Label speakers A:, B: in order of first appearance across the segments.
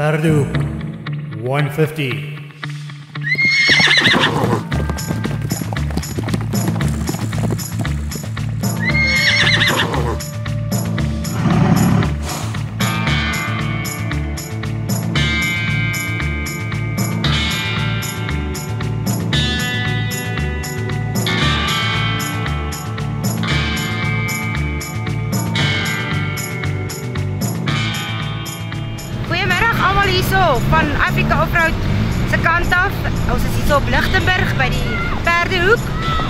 A: Perdehoek 150.
B: Goeiemiddag allemaal hierso van Afrika Offroad se kant af. Ons is hierso op Lichtenburg by die Perdehoek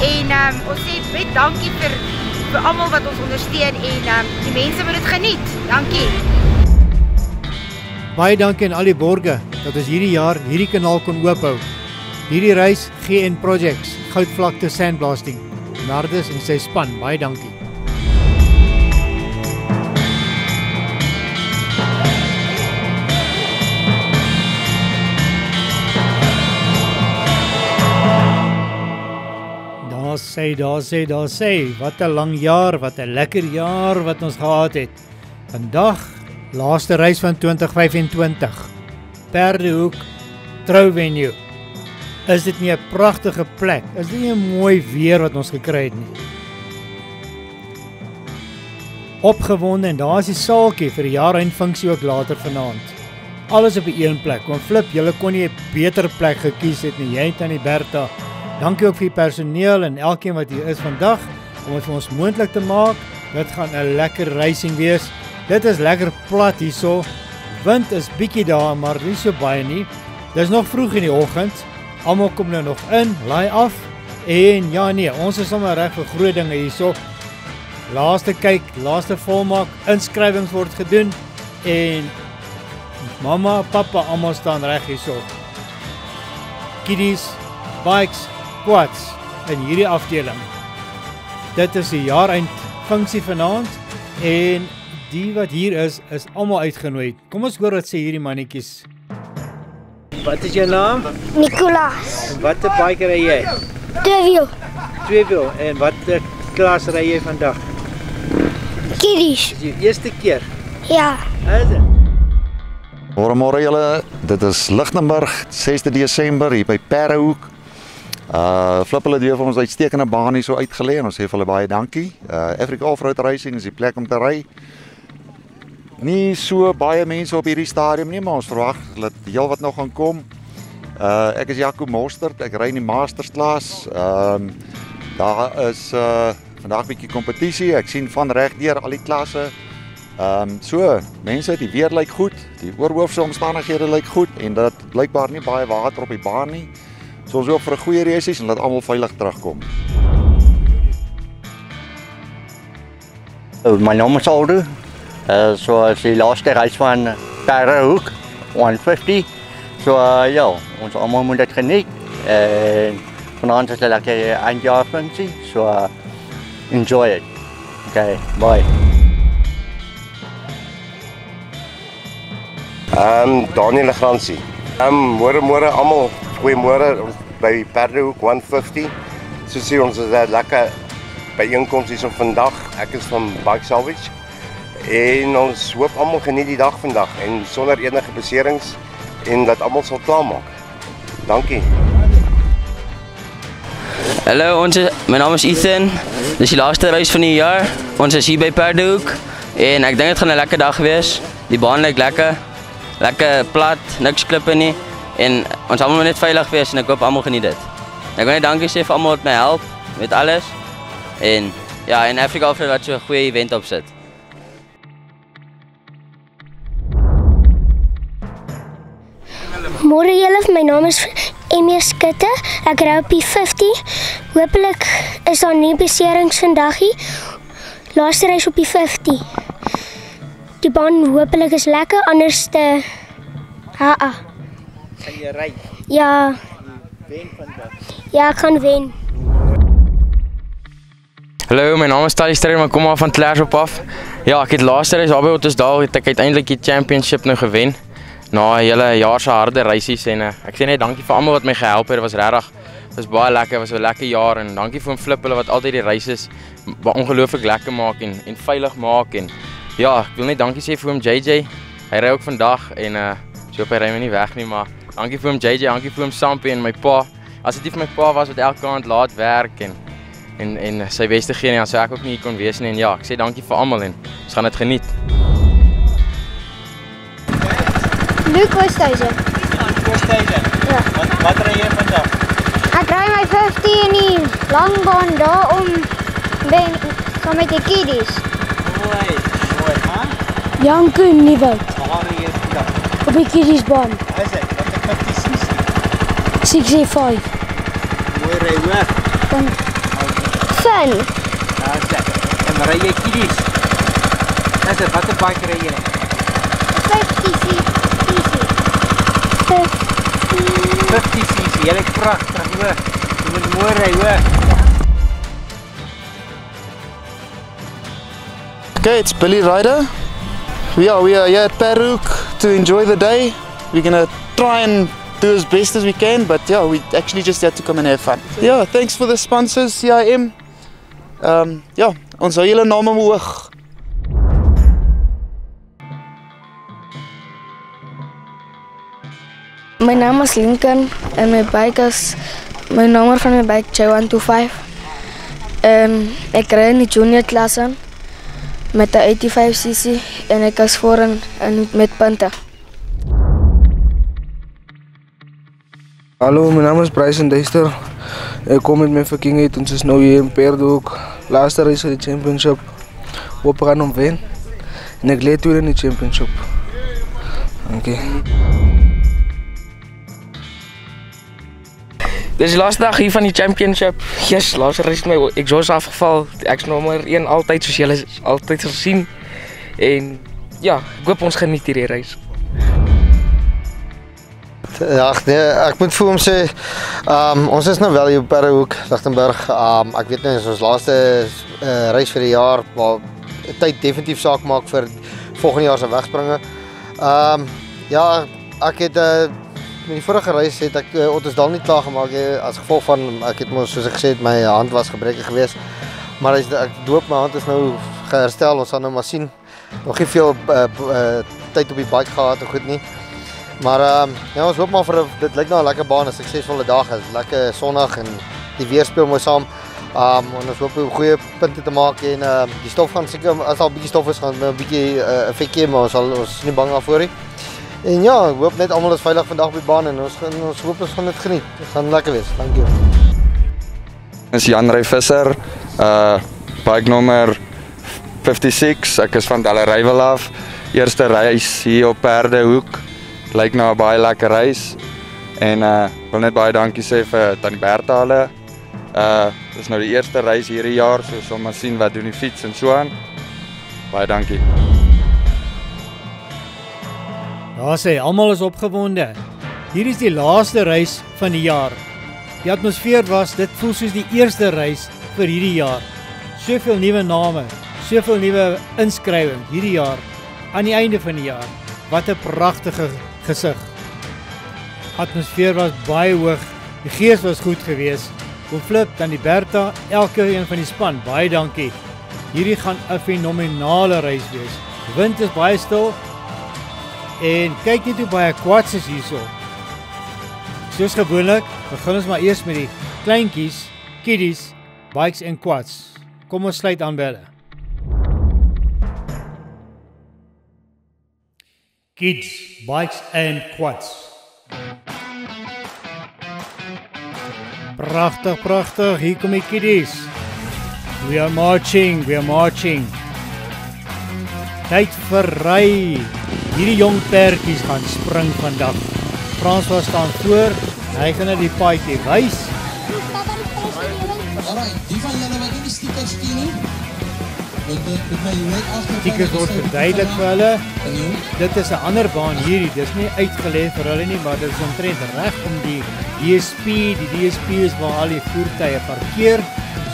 B: en ons sê baie dankie vir almal wat ons ondersteun en die mense moet dit geniet. Dankie.
A: Baie dankie aan al die borge dat ons hierdie jaar hierdie kanaal kon oophou. Hierdie reis GN Projects, Goudvlakte Sandblasting, Nardus en sy span, baie dankie. Daar sê, wat 'n lang jaar, wat 'n lekker jaar wat ons gehad het. Vandag, laaste reis van 2025, Perdehoek Trouvenue. Is dit nie 'n pragtige plek? Is dit nie 'n mooi weer wat ons gekry het nie? Opgewonde en daar is die saaltjie vir die jaareindfunksie ook later vanaand. Alles op die een plek. Want Flip, julle kon nie 'n beter plek gekies het nie. Jy en Tannie Bertha. Dankie ook vir die personeel en elkeen wat hier is vandag om dit vir ons moontlik te maak. Dit gaan 'n lekker reising wees. Dit is lekker plat hierso. Wind is bietjie daar, maar nie so baie nie. Dis nog vroeg in die oggend. Almal kom nou nog in, laai af. En ja nee, ons is sommer reg vir groot dinge hierso. Laaste kyk, laaste volmaak, inskrywings word gedoen en mamma, pappa almal staan reg hierso. Kiddies, bikes, quads in hierdie afdeling. Dit is die jaareindfunksie vanaand en die wat hier is almal uitgenooi. Kom ons hoor wat sê hierdie mannetjies. Wat is jou naam?
C: Nicolaas.
A: En watter bike ry jy?
C: Tweewiel.
A: Tweewiel. En watter klas ry jy vandag?
C: Kiddies.
A: Is jou eerste keer?
C: Ja.
A: Is dit?
D: Môre julle, dit is Lichtenburg, 6de Desember hier by Perdehoek. Flip hulle weer vir ons uitstekende baan hier so uitgelê en ons sê vir hulle baie dankie. Afrika Offroad Racing is die plek om te ry. Nie so baie mense op hierdie stadium nie, maar ons verwag dat heel wat nog gaan kom. Ek is Jaco Mostert, ek ry in die Masters klas. Daar is vandag 'n bietjie kompetisie. Ek sien van reg deur al die klasse. So, mense, die weer lyk goed, die oorhoofse omstandighede lyk goed en dat blykbaar nie baie water op die baan nie. So ons hoop vir 'n goeie race en laat almal veilig terugkom.
E: My naam is Aldo. So is die laaste reis van Perdehoek 150. So ja, ons almal moet dit geniet. En vanaand is 'n lekker eindjaarfunksie. So enjoy it. Okay, bye.
F: Daniel Legransie. Môre almal, goeiemôre by Perdehoek 150. So sê ons is 'n lekker byeenkoms hier vandag. Ek is van Bike Salvage. En ons hoop almal geniet die dag vandag en sonder enige beserings en dat almal sal klaarmaak. Dankie.
G: Hallo, my naam is Ethan. Dis die laaste reis van die jaar. Ons is hier by Perdehoek en ek dink dit gaan 'n lekker dag wees. Die baan lyk lekker. Lekker plat, niks klippe nie en ons almal moet net veilig wees en ek hoop almal geniet dit. Ek wil net dankie sê vir almal wat my help met alles en ja, en Afrika Offroad wat so 'n goeie event opsit.
C: Môre julle, my naam is Emmy Skutte. Ek ry op die 50. Hoopelik is daar nie beserings vandag nie. Laaste reis op die 50. Die baan hoopelik is lekker, anders te
A: Gaan jy ry?
C: Ja.
A: Wen vandag?
C: Ja, ek gaan wen.
H: Hallo, my naam is Tali Sterre, maar kom maar van Klerksdorp af. Ja, ek het laaste reis daar by Ottosdal het ek uiteindelik die championship nou gewen. Na 'n hele jaar se harde reisies en ek sê net dankie vir almal wat my gehelp het. Dit was regtig, dit was baie lekker, dit was 'n lekker jaar en dankie vir hom Flip hulle wat altyd die reisies ongelooflik lekker maak en veilig maak en ja, ek wil net dankie sê vir hom JJ. Hy ry ook vandag en So op hy ry my nie weg nie, maar dankie vir hom JJ, dankie vir hom Sampie en my pa. As dit nie vir my pa was wat elke aand laat werk en sy beste gee nie, dan sou ek ook nie hier kon wees nie. En ja, ek sê dankie vir almal en ons gaan dit geniet.
C: Luke Oosthuizen.
A: Oosthuizen.
C: Ja.
A: Wat ry jy vandag?
C: Ek ry my 50 in die langbaan daar om saam met die kiddies.
A: Mooi, man.
C: Janko Nieuwoud.
A: Waar ry jy vandag?
C: Op die kiddiesbaan.
A: Is dit? Wat 50cc?
C: 65.
A: Mooi ry hoor.
C: Dan Fun.
A: Is dit? En ry jy kiddies? Is dit? Wat 'n bike ry jy?
C: 50cc.
A: 50cc, jy lyk pragtig hoor. Jy moet mooi ry hoor.
I: Okay, it's Billy Ryder. We are here at Parhoek to enjoy the day. We're gonna try and do as best as we can, but yeah, we actually just had to come and have fun. Yeah, thanks for the sponsors, CIM. Ja, ons hou julle naam omhoog.
J: My naam is Lincoln en my nommer van my bike J125. Ek ry in die junior klasse met 'n 85cc en ek is voorin met punte.
K: Hallo, my naam is Bryson Duister. Ek kom met my fucking uit. Ons is nou hier in Parhoek. Laaste race van die championship. Hoop we gaan hom wen. En ek lê toe in die championship. Dankie.
H: Dit is die laaste dag hier van die championship. Yes, laaste race my exhaust afgeval. Ek is nommer 1 altyd soos julle altyd gesien. En ja, ek hoop ons geniet hierdie race.
L: Ja, nee, ek moet vir hom sê, ons is nou wel hier op Parhoek, Lichtenburg. Ek weet nie, is ons laaste reis vir die jaar, maar tyd definitief saak maak vir volgende jaar se wegspringe. Ja, ek het met die vorige reis het ek Ottosdal nie klaar gemaak as gevolg van, ek het mos soos ek gesê het, my hand was gebrekkig geweest. Maar ek doop my hand is nou geherstel, ons gaan nou maar sien. Nog nie veel tyd op die bike gehad en goed nie. Maar ja, ons hoop maar dit lyk nou 'n lekker baan, 'n suksesvolle dag, is lekker sonnig en die weer speel mooi saam. En ons hoop om goeie punte te maak en die stof gaan seker, as al 'n bietjie stof is, gaan 'n bietjie effek gee, maar ons is nie bang daarvoor nie. En ja, ek hoop net almal is veilig vandag op die baan en ons hoop ons gaan dit geniet. Dit gaan lekker wees. Dankie.
M: Is Jan Ray Visser, bike nommer 56. Ek is van Dallerywil af. Eerste reis hier op Parhoek. Lyk nou 'n baie lekker reis. En wil net baie dankie sê vir Tannie Bertha hulle. Dis nou die eerste reis hierdie jaar, so ons sal maar sien wat doen die fiets en so aan. Baie dankie.
A: Daar sê, almal is opgewonde. Hier is die laaste reis van die jaar. Die atmosfeer dit voel soos die eerste reis vir hierdie jaar. Soveel nuwe name, soveel nuwe inskrywings hierdie jaar, aan die einde van die jaar. Wat 'n pragtige gesig. Atmosfeer was baie hoog, die gees was goed geweest. Kom Flip, Tannie Bertha, elke een van die span, baie dankie. Hierdie gaan 'n fenominale reis wees. Die wind is baie stil. En kyk net hoe baie quads is hierso. Soos gewoonlik, begin ons maar eers met die kleintjies, kiddies, bikes en quads. Kom ons sluit aan by hulle. Kids, bikes and quads. Pragtig, pragtig, hier kom die kiddies. We are marching, we are marching. Tyd vir ry. Hierdie jong pertjies gaan spring vandag. François staan voor, hy gaan na die paadjie wys. Stickers word verduidelik vir hulle. Dit is 'n ander baan hierdie, dis nie uitgelê vir hulle nie, maar dit is omtrent reg om die DSP is waar al die voertuie parkeer.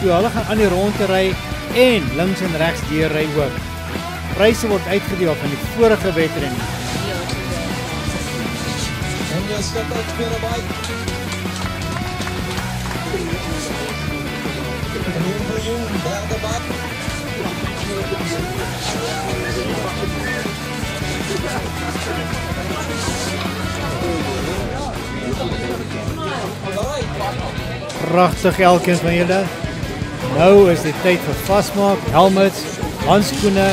A: So hulle gaan aan die rondte ry en links en regs deurry ook. Pryse word uitgedeel van die vorige wedren. pragtig elkeen van julle. Nou is die tyd vir vasmaak, helmets, handskoene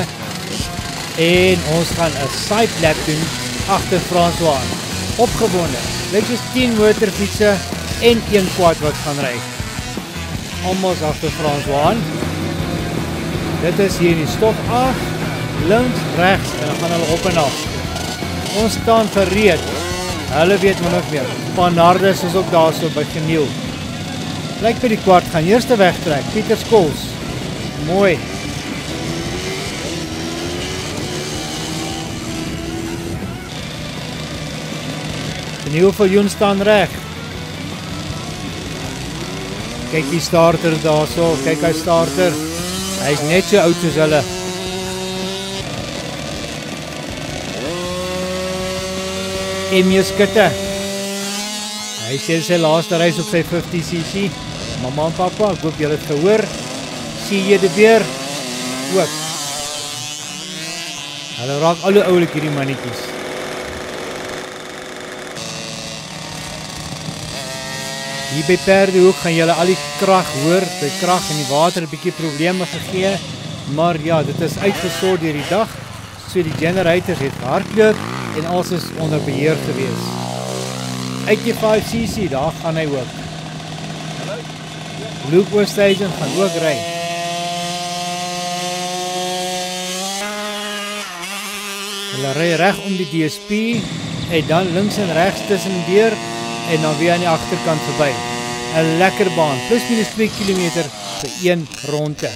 A: en ons gaan 'n side lap doen agter François aan. Opgewonde, lyk soos 10 motorfietsse en 1 quad wat gaan ry. Almal agter François aan. Dit is hier die stop af, links, regs en dan gaan hulle op en af. Ons staan gereed. Hulle weet min of meer. Van Hardes is ook daar so by Geniel. Lyk vir die kwart gaan eerste wegtrek, Pieter Skols. Mooi. Geniel vir Joen staan reg. Kyk die starter daar so, kyk hy starter. Hy is net so oud soos hulle. Emie Skutte. Hy sê sy laaste reis op sy 50cc. Mama en papa, ek hoop julle het gehoor. Sien jy die beer? Ook. Hulle raak al hoe oulik hierdie mannetjies. Hier by Perdehoek gaan julle al die krag hoor. Die krag in die water 'n bietjie probleme gegee. Maar ja, dit is uitgesort deur die dag. So die generators het gehardloop en alles is onder beheer gewees. 85cc, daar gaan hy ook. Luke Oosthuizen gaan ook ry. Hulle ry reg om die DSP en dan links en regs tussen deur en dan weer aan die agterkant verby. 'n Lekker baan, plus minus 2 km vir 1 ronde.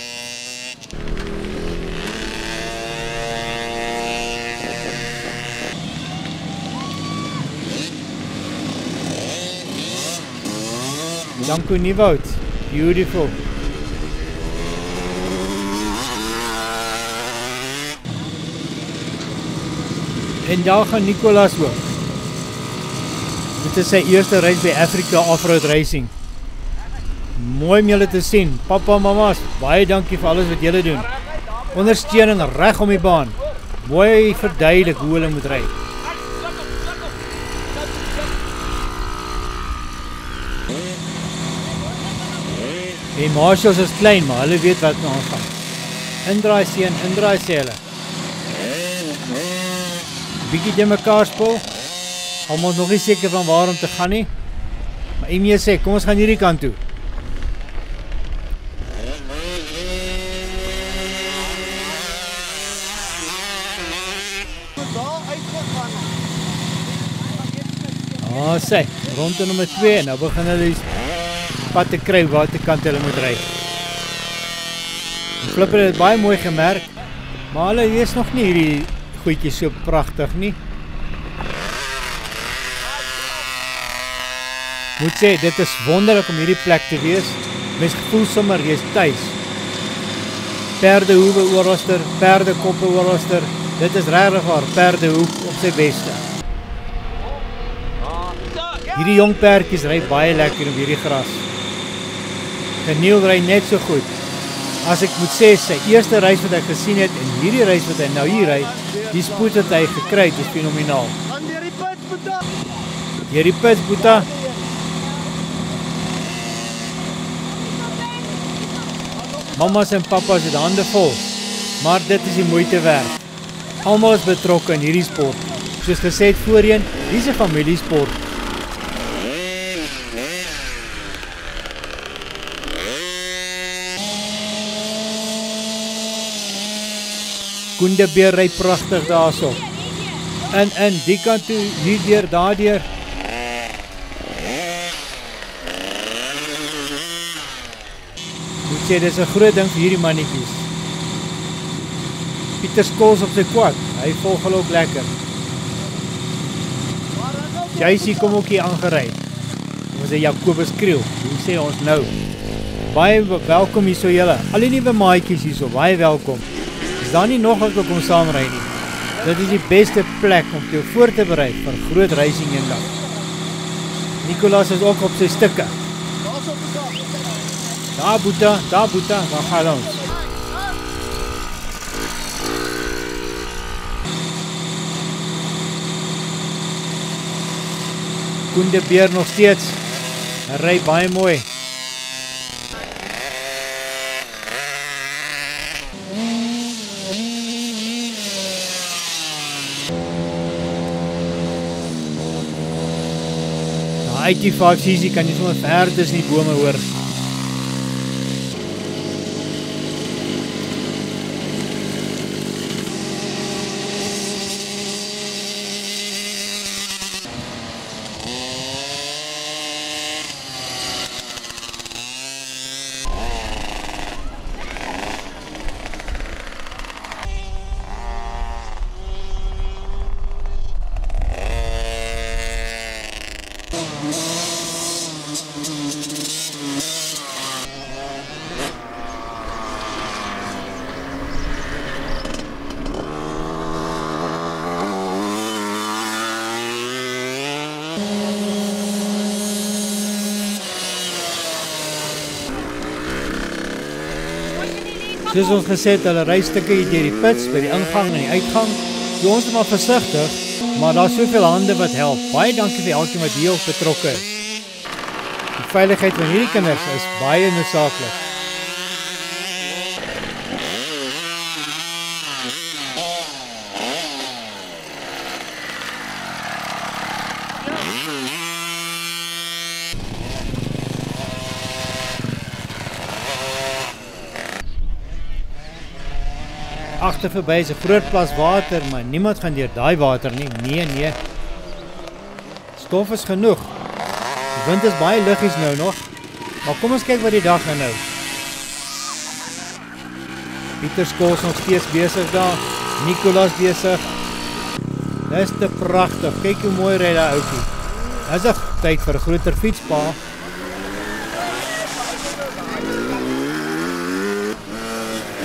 A: Danko Nieuwoud, beautiful. En daar gaan Nicolas ook. Dit is sy eerste reis by Africa Offroad Racing. Mooi om julle te sien. Papa en mama's, baie dankie vir alles wat julle doen. Ondersteuning reg om die baan. Mooi verduidelik hoe hulle moet ry. Die marshals is klein, maar hulle weet wat nou aangaan. Indraai sê hulle. Bietjie de mekaar spul. Almal nog nie seker van waar om te gaan nie. Maar Emie sê, kom ons gaan hierdie kant toe. Sê, ronde nommer 2 en nou begin hulle die pad te kry watter kant hulle moet ry. Die Flipper het baie mooi gemerk, maar hulle is nog nie hierdie goedjies so pragtig nie. Moet sê, dit is wonderlik om hierdie plek te wees. Mens gevoel sommer, jy is tuis. Perdehoewe oorloster, perdekoppe oorloster. Dit is regtig waar, Perdehoek op sy beste. Hierdie jong perdjies ry baie lekker op hierdie gras. Geniel ry net so goed. As ek moet sê, sy eerste reis wat ek gesien het en hierdie reis wat hy nou hier ry, die spoed wat hy gekry het is fenomenaal. Hierdie pits, Boeta. Mamas en papas het hande vol, maar dit is die moeite werd. Almal is betrokke in hierdie sport. Soos gesê het voorheen, dis 'n familiesport. Koen de Beer ry pragtig daarso. In die kant toe, hier deur, daardeur. Moet sê, dit is 'n groot ding vir hierdie mannetjies. Pieter Skols op sy quad, hy volg hulle ook lekker. JC kom ook hier aangery. Ons is Jacobus Kriel, hoe sê ons nou? Baie welkom hier so julle, al die nuwe maatjies hier so, baie welkom. Is daar nie nog wat wil kom saamry nie? Dit is die beste plek om jou voor te berei vir groot racing eendag. Nicolas is ook op sy stukke. Daar Boeta, waar gaan ons? Koen de Beer nog steeds. Hy ry baie mooi. 85cc kan jy sommer ver tussen die bome hoor. Soos ons gesê het, hulle ry stukke hier deur die pits, by die ingang en die uitgang. So ons is maar versigtig, maar daar is soveel hande wat help. Baie dankie vir elkeen wat hier ook betrokke is. Die veiligheid van hierdie kinders is baie noodsaaklik. Agter verby is 'n groot plas water, maar niemand gaan deur daai water nie. Nee. Stof is genoeg. Die wind is baie liggies nou nog. Maar kom ons kyk wat die dag inhou. Pieter Skool is nog steeds besig daar. Nicolas besig. Dis te pragtig. Kyk hoe mooi ry daai ouetjie. Dis 'n tyd vir 'n groter fietspa.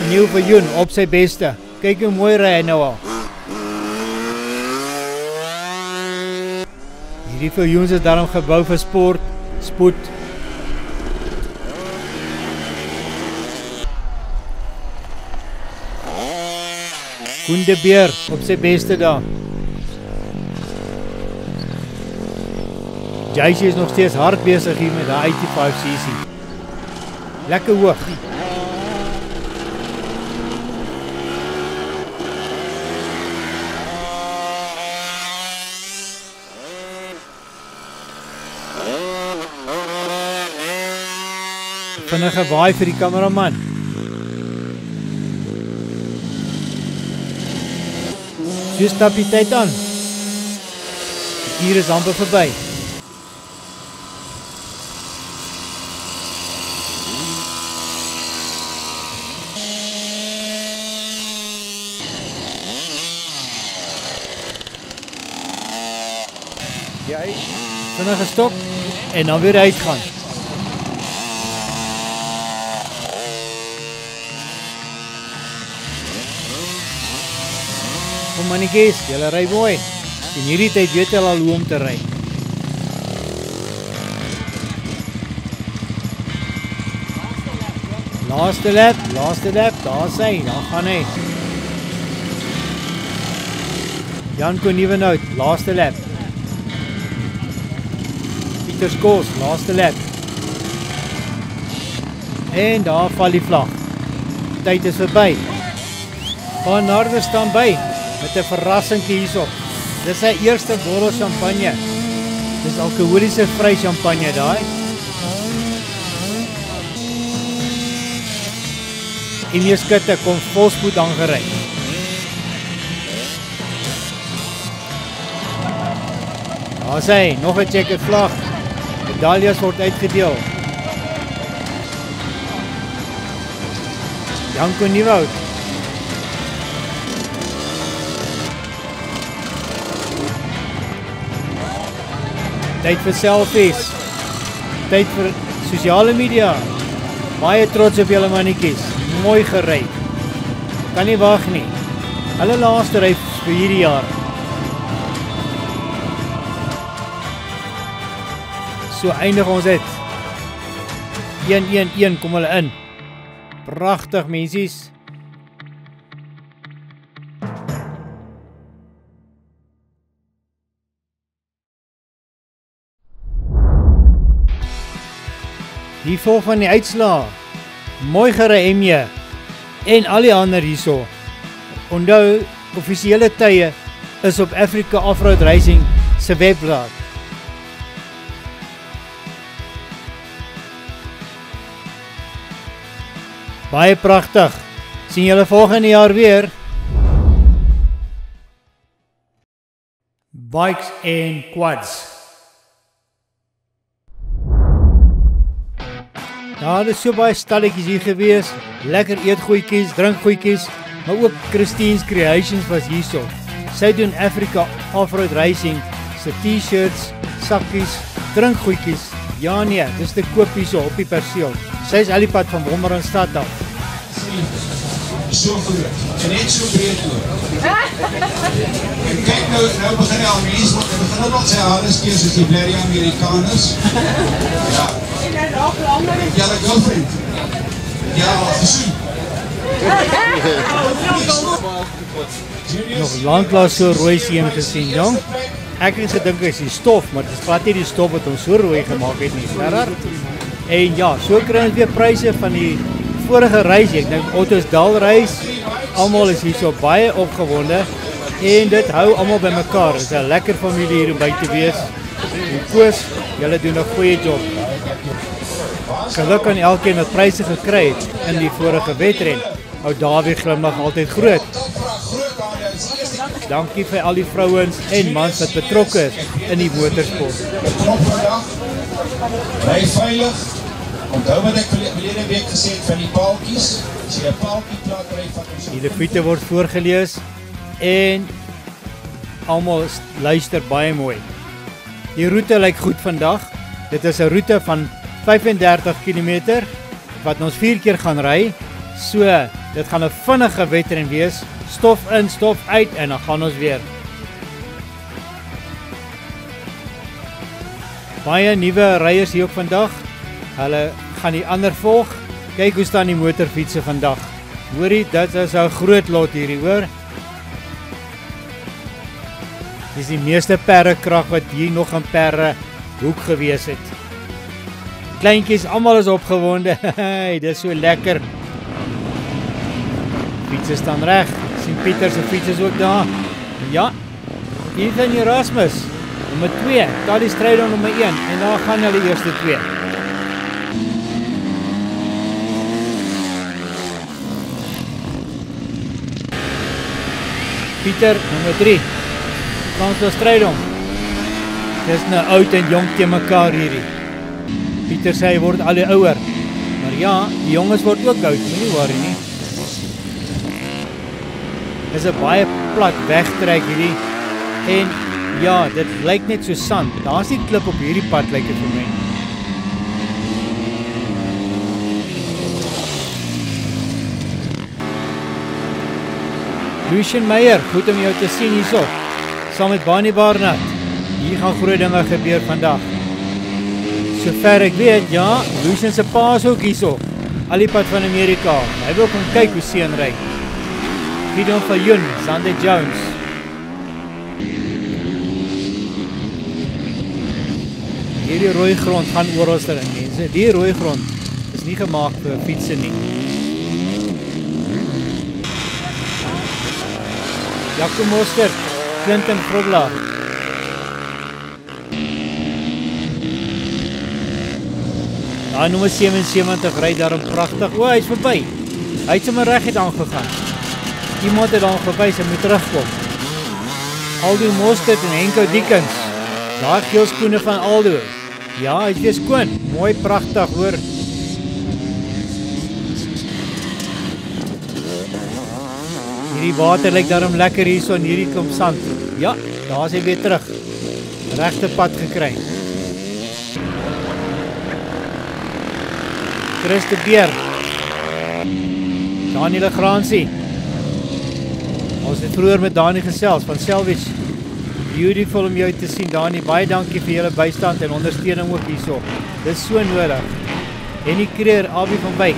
A: Nieuw Viljoen op sy beste. Kyk hoe mooi ry hy nou al. Hierdie Viljoens is daarom gebou vir sport, spoed. Koen de Beer op sy beste daar. JC is nog steeds hard besig hier met die 85cc. Lekker hoog. Vinnige waai vir die kameraman. So stap die tyd aan. Die uur is amper verby. Jy vinnige stop en dan weer uitgaan. Kom mannetjies, julle ry mooi. En hierdie tyd weet julle al hoe om te ry. Laaste lap, daar is hy, daar gaan hy. Janko Nieuwenhout, laaste lap. Pieter Skoos, laaste lap. En daar val die vlag. Tyd is verby. Van Naarden staan by. Met 'n verrassingkie hierso. Dis sy eerste bottel champagne. Dis alkoholiese vry champagne daai. Emie Skutte kom volspoed aangery. Daar is hy, nog 'n checkered vlag. Medaljes word uitgedeel. Janko Nieuwenhout. Tyd vir selfies. Tyd vir sosiale media. Baie trots op julle mannetjies. Mooi gery. Kan nie wag nie. Hulle laaste ry vir hierdie jaar. So eindig ons dit. 1-1-1 kom hulle in. Pragtig mensies. Die volg van die uitslae. Mooi gery Emie en al die ander hierso. Onthou, offisiële tye is op Africa Offroad Racing se webblad. Baie pragtig. Sien julle volgende jaar weer. Bikes en quads. Ja, daar is so baie stalletjies hier gewees. Lekker eetgoedjies, drinkgoedjies, maar ook Christine's Creations was hierso. Sy doen Africa Off-Road Racing, sy t-shirts, sakkies, drinkgoedjies. Ja nee, dis te koop hierso op die perseel. Sy is Alipad van Bommeranstad af.
N: So goed, en net so breed ook. En kyk nou begin hy al mens, want hy begin nog sy hare skeer soos die blerrie Amerikaners. Ja. Ja, die girlfriend. Ja, gesoen.
A: Nog lanklaas so rooi seën gesien, jong. Ek het gedink is die stof, maar dit is glad nie die stof wat ons so rooi gemaak het nie. En ja, so kry ons weer pryse van die vorige reis, ek dink Ottosdal reis, almal is hier so baie opgewonde en dit hou almal by mekaar. Dit is 'n lekker familie hier om by te wees. En Koos, julle doen 'n goeie job. Geluk aan elkeen wat pryse gekry het in die vorige wedren. Ou Dawie glimlag altyd groot. Dankie vir al die vrouens en mans wat betrokke is in die motorsport.
N: Bly veilig. Onthou wat ek verlede week gesê het van die paaltjies. As jy 'n paaltjie plat ry van ons.
A: Die leviete word voorgelees en almal luister baie mooi. Die roete lyk goed vandag. Dit is 'n roete van 35 km wat ons 4 keer gaan ry. So, dit gaan 'n vinnige wedren wees. Stof in, stof uit en dan gaan ons weer. Baie nuwe ryers hier ook vandag. Hulle gaan die ander volg. Kyk hoe staan die motorfietsse vandag. Hoorie, dit is 'n groot lot hierdie, hoor. Dis die meeste perrekrag wat hier nog in Perre hoek gewees het. Kleintjies, almal is opgewonde. Dis so lekker. Fietsse staan reg. Sien Pieter se fiets is ook daar. Ja. Ethan Erasmus, nommer 2. Tali Strydom nommer 1 en daar gaan hulle die eerste 2. Pieter nommer 3. Tali Strydom. Dis nou oud en jong te mekaar hierdie. Pieter sê hy word al die ouer. Maar ja, die jonges word ook oud, moenie worry nie. Dis 'n baie plat wegtrek hierdie. En ja, dit lyk net so sand. Daar's nie klip op hierdie pad lyk dit vir my. Lucien Meyer, goed om jou te sien hierso. Saam met Bonnie Barnard. Hier gaan groot dinge gebeur vandag. Sover ek weet, ja, Lucien se pa is ook hierso. Alipad van Amerika. Hy wil kom kyk hoe seun ry. Gideon Viljoen, Sander Jones. Hierdie rooi grond gaan oral in, mense. Die rooi grond is nie gemaak vir fietsse nie. Jaco Mostert, Clinton Grobler. Daar nommer 77 ry daarom pragtig. O, hy is verby. Hy het sommer reg aangegaan. Iemand het dan verby, sy moet terugkom. Aldo Mostert en Henko Diekens. Daar geel skoene van Aldo. Ja, hy is weer skoon. Mooi, pragtig, hoor. Hierdie water lyk daarom lekker hier so in hierdie klomp sand. Ja, daar is hy weer terug. Regte pad gekry. Chris de Beer. Daniel Gransie. Ons het vroeër met Dani gesels van Selwich. Beautiful om jou te sien, Dani. Baie dankie vir julle bystand en ondersteuning ook hierso. Dis so nodig. Henny Kreer, Abie van Wyk.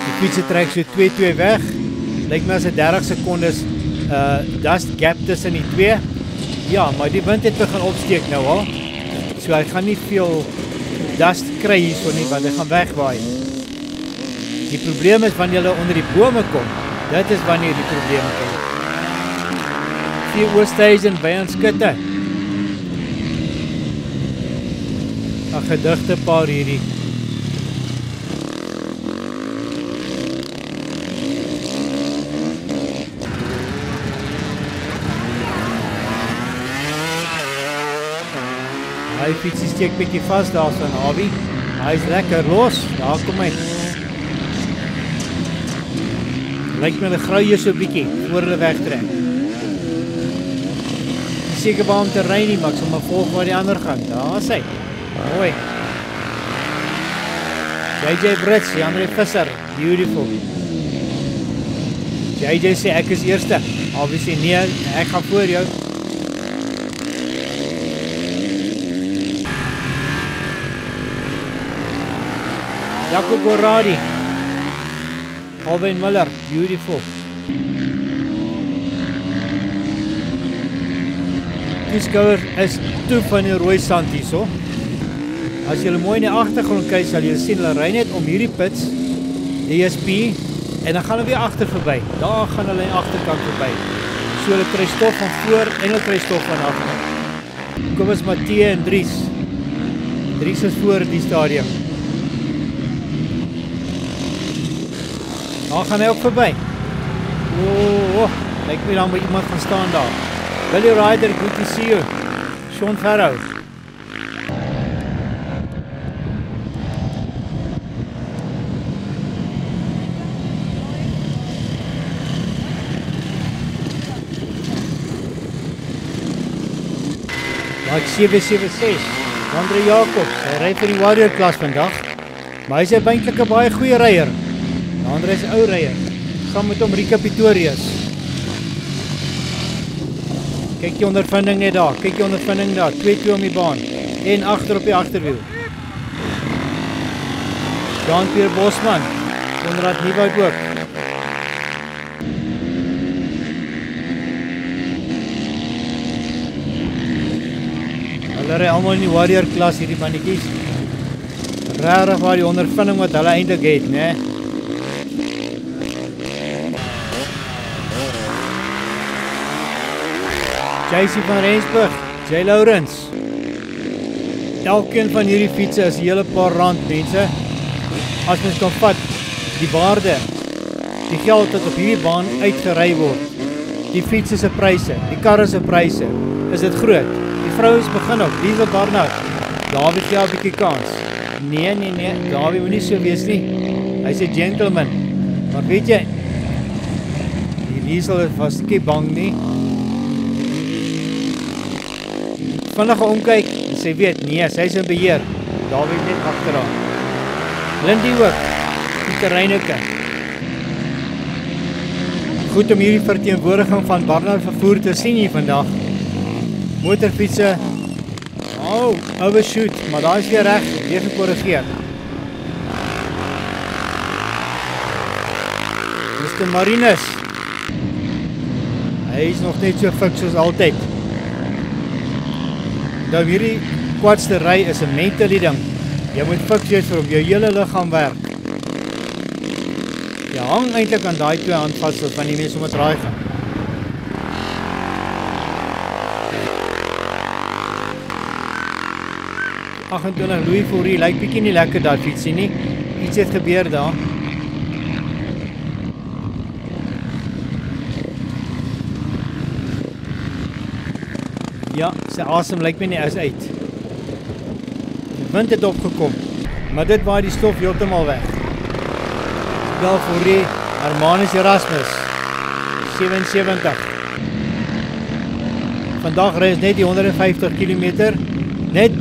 A: Die fietsie trek so 2-2 weg. Lyk my as 'n 30 sekondes dust gap tussen die twee. Ja, maar die wind het begin opsteek nou al. So hy gaan nie veel dust kry hierso nie, want hy gaan wegwaai. Die probleem is wanneer jy onder die bome kom. Dit is wanneer die probleem kom. 4 Oosthuizen by ons skutte. 'n Gedigte paar hierdie. Hy fietsie steek bietjie vas daar so 'n Awie. Hy is lekker los. Daar kom hy. Lyk my die gruie so bietjie voor hulle wegtrek. Seker waar om te ry nie, maar ek sal maar volg waar die ander gaan. Daar is hy. Mooi. JJ Brits, Andre Visser, beautiful. JJ sê ek is eerste. Awie sê nee, ek gaan voor jou. Jacob Goradi. Alwyn Miller, beautiful. Die skouer is toe van die rooi sand hierso. As jy mooi in die agtergrond kyk, sal jy sien hulle ry net om hierdie pits, DSP, en dan gaan hulle weer agter verby. Daar gaan hulle aan die agterkant verby. So hulle kry stof van voor en hulle kry stof van agter. Kom ons Matthee en Dries. Dries is voor die stadium. Daar gaan hy ook verby. Lyk my dan by iemand gaan staan daar. Billy Ryder, good to see you. Sean Farrow. Like 776, Andre Jacobs, hy ry vir die Warrior klas vandag, maar hy is eintlik 'n baie goeie ryer. Andre is 'n ou ryer, saam met hom Rika Pretorius. Kyk die ondervinding net daar, kyk die ondervinding daar, 2-2 om die baan, en agter op die agterwiel. Jean-Pierre Bosman, Konrad Nieuwoud ook. Hulle ry almal in die Warrior klas hierdie mannetjies. Rarig waar die ondervinding wat hulle eintlik het, né? JC van Rensburg, J. Lawrence. Elkeen van hierdie fietsse is 'n hele paar rand, mense. As mens kan vat, die waarde, die geld wat op hierdie baan uitgery word, die fietsse se pryse, die karre se pryse, is dit groot. Die vrouens begin ook, Liesel Barnard, Dawie gee 'n bietjie kans. Nee, Dawie moet nie so wees nie. Hy's 'n gentleman. Maar weet jy, die Liesel was nie bang nie. Vinnige omkyk, sy weet, nee, sy is in beheer. Dawie net agteraan. Lindy ook, Pieter Reineke. Goed om hierdie verteenwoordiging van Barnard vervoer te sien hier vandag. Motorfietsse, overshoot, maar daar is weer reg, weer gekorrigeer. Mr. Marinus, hy is nog net so fik soos altyd. Nou hierdie kwadste ry is 'n mentale ding. Jy moet fiks wees vir hom, jou hele liggaam werk. Jy hang eintlik aan daai twee handvatsels van die mense om het raai gaan. Die 28 Louis Fourie, lyk bietjie nie lekker daar fietsie nie. Iets het gebeur daar. Ja, sy asem lyk my nie is uit. Die wind het opgekom, maar dit waai die stof heeltemal weg. Bel Fourie, Hermanus Erasmus, 77. Vandag ry ons net die 150 km, net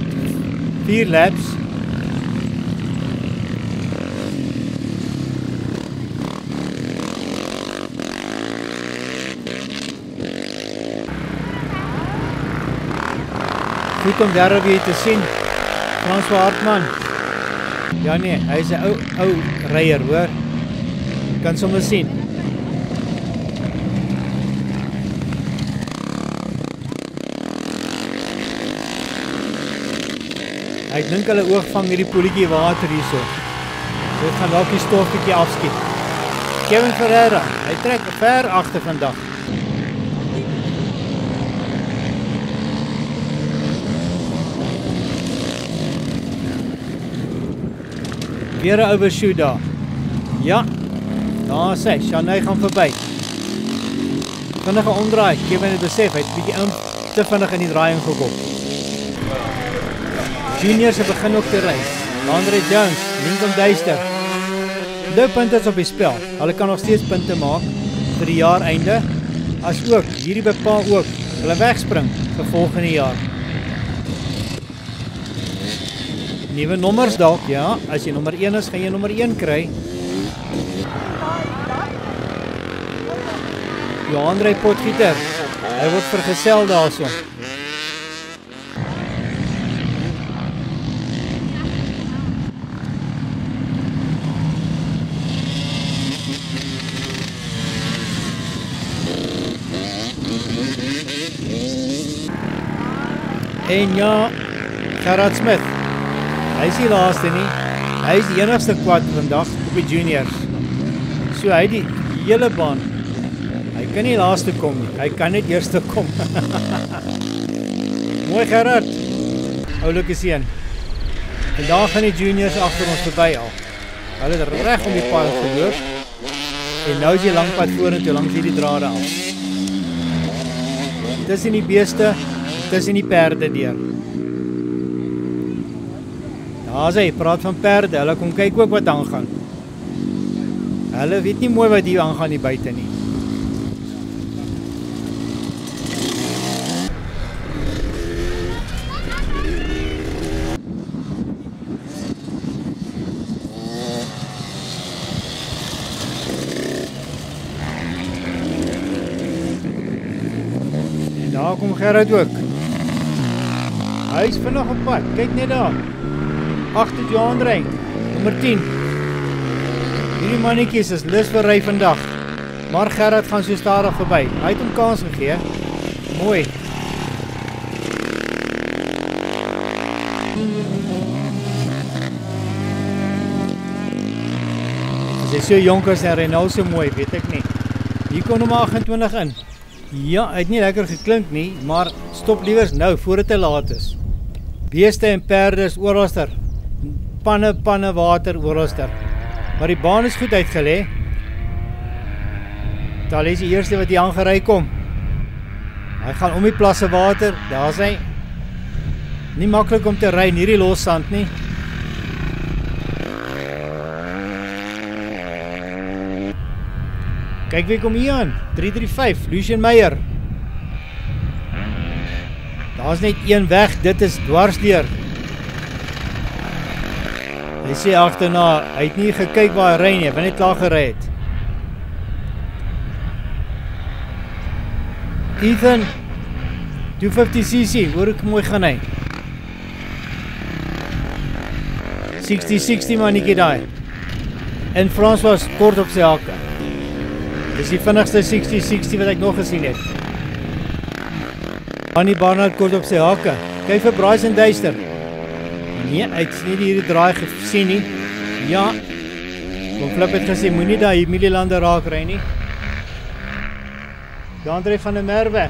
A: 4 laps. Goed om daar weer te sien, François Hartman. Ja nee, hy is 'n ou ryer, hoor. Kan sommer sien. Ek dink hulle oog vang hierdie poeltjie water hierso. Dit gaan dalk die stof bietjie afskiet. Kevin Ferreira, hy trek ver agter vandag. Weer 'n overshoot daar. Ja, daar sê, Shanay gaan verby. Vinnige omdraai, Kevin het besef, hy het bietjie te vinnig in die draaiing gekom. Juniors begin ook te ry. Andre Jones, Lincoln Duister. Nou punte is op die spel. Hulle kan nog steeds punte maak vir die jaar einde. As ook, hierdie bepaal ook, hulle wegspring vir volgende jaar. Nuwe nommers dalk, ja. As jy nommer 1 is, gaan jy nommer 1 kry. Johan Rey Potgieter. Hy word vergesel daarso. En ja, Gerard Smith. Hy is die laaste nie. Hy is die enigste kwad vandag op die juniors. So hy die hele baan. Hy kan nie laaste kom nie. Hy kan net eerste kom. Mooi Gerard. Oulike seun. En daar gaan die juniors agter ons verby al. Hulle het reg om die paal geloop. En nou is die lang pad vorentoe langs hierdie drade af. Tussen die beeste, tussen die perde deur. Daar is hy, praat van perde, hulle kom kyk ook wat aangaan. Hulle weet nie mooi wat hier aangaan die buite nie. En daar kom Gerard ook. Hy is vinnig op pad, kyk net daar. Agter Johan Rey, nommer 10. Hierdie mannetjies is lus vir ry vandag. Maar Gerard gaan so stadig verby. Hy het hom kans gegee. Mooi. As hy so jonk is en ry nou so mooi, weet ek nie. Hier kom nommer 28 in. Ja, hy het nie lekker geklink nie, maar stop liewers nou, voor dit te laat is. Beeste en perde is ooralster. Panne water ooralster. Maar die baan is goed uitgelê. Daar is die eerste wat hier aangery kom. Hy gaan om die plasse water, daar is hy. Nie maklik om te ry in hierdie los sand nie. Kyk wie kom hier aan, 335, Lucien Meyer. Daar is net een weg, dit is dwarsdeur. Hy sê agterna, hy het nie gekyk waar hy ry nie, hy net klaar gery het. Ethan, 250cc, hoor ek mooi gaan hy. 60-60 mannetjie daai. En Frans was kort op sy hakke. Dis die vinnigste 60-60 wat ek nog gesien het. Annie Barnard kort op sy hakke. Kyk vir Bryson Duister. Nee, hy het nie hierdie draai gesien nie. Ja. Kom Flip het gesê, moenie daar hier Mielielande raak ry nie. Andre van der Merwe.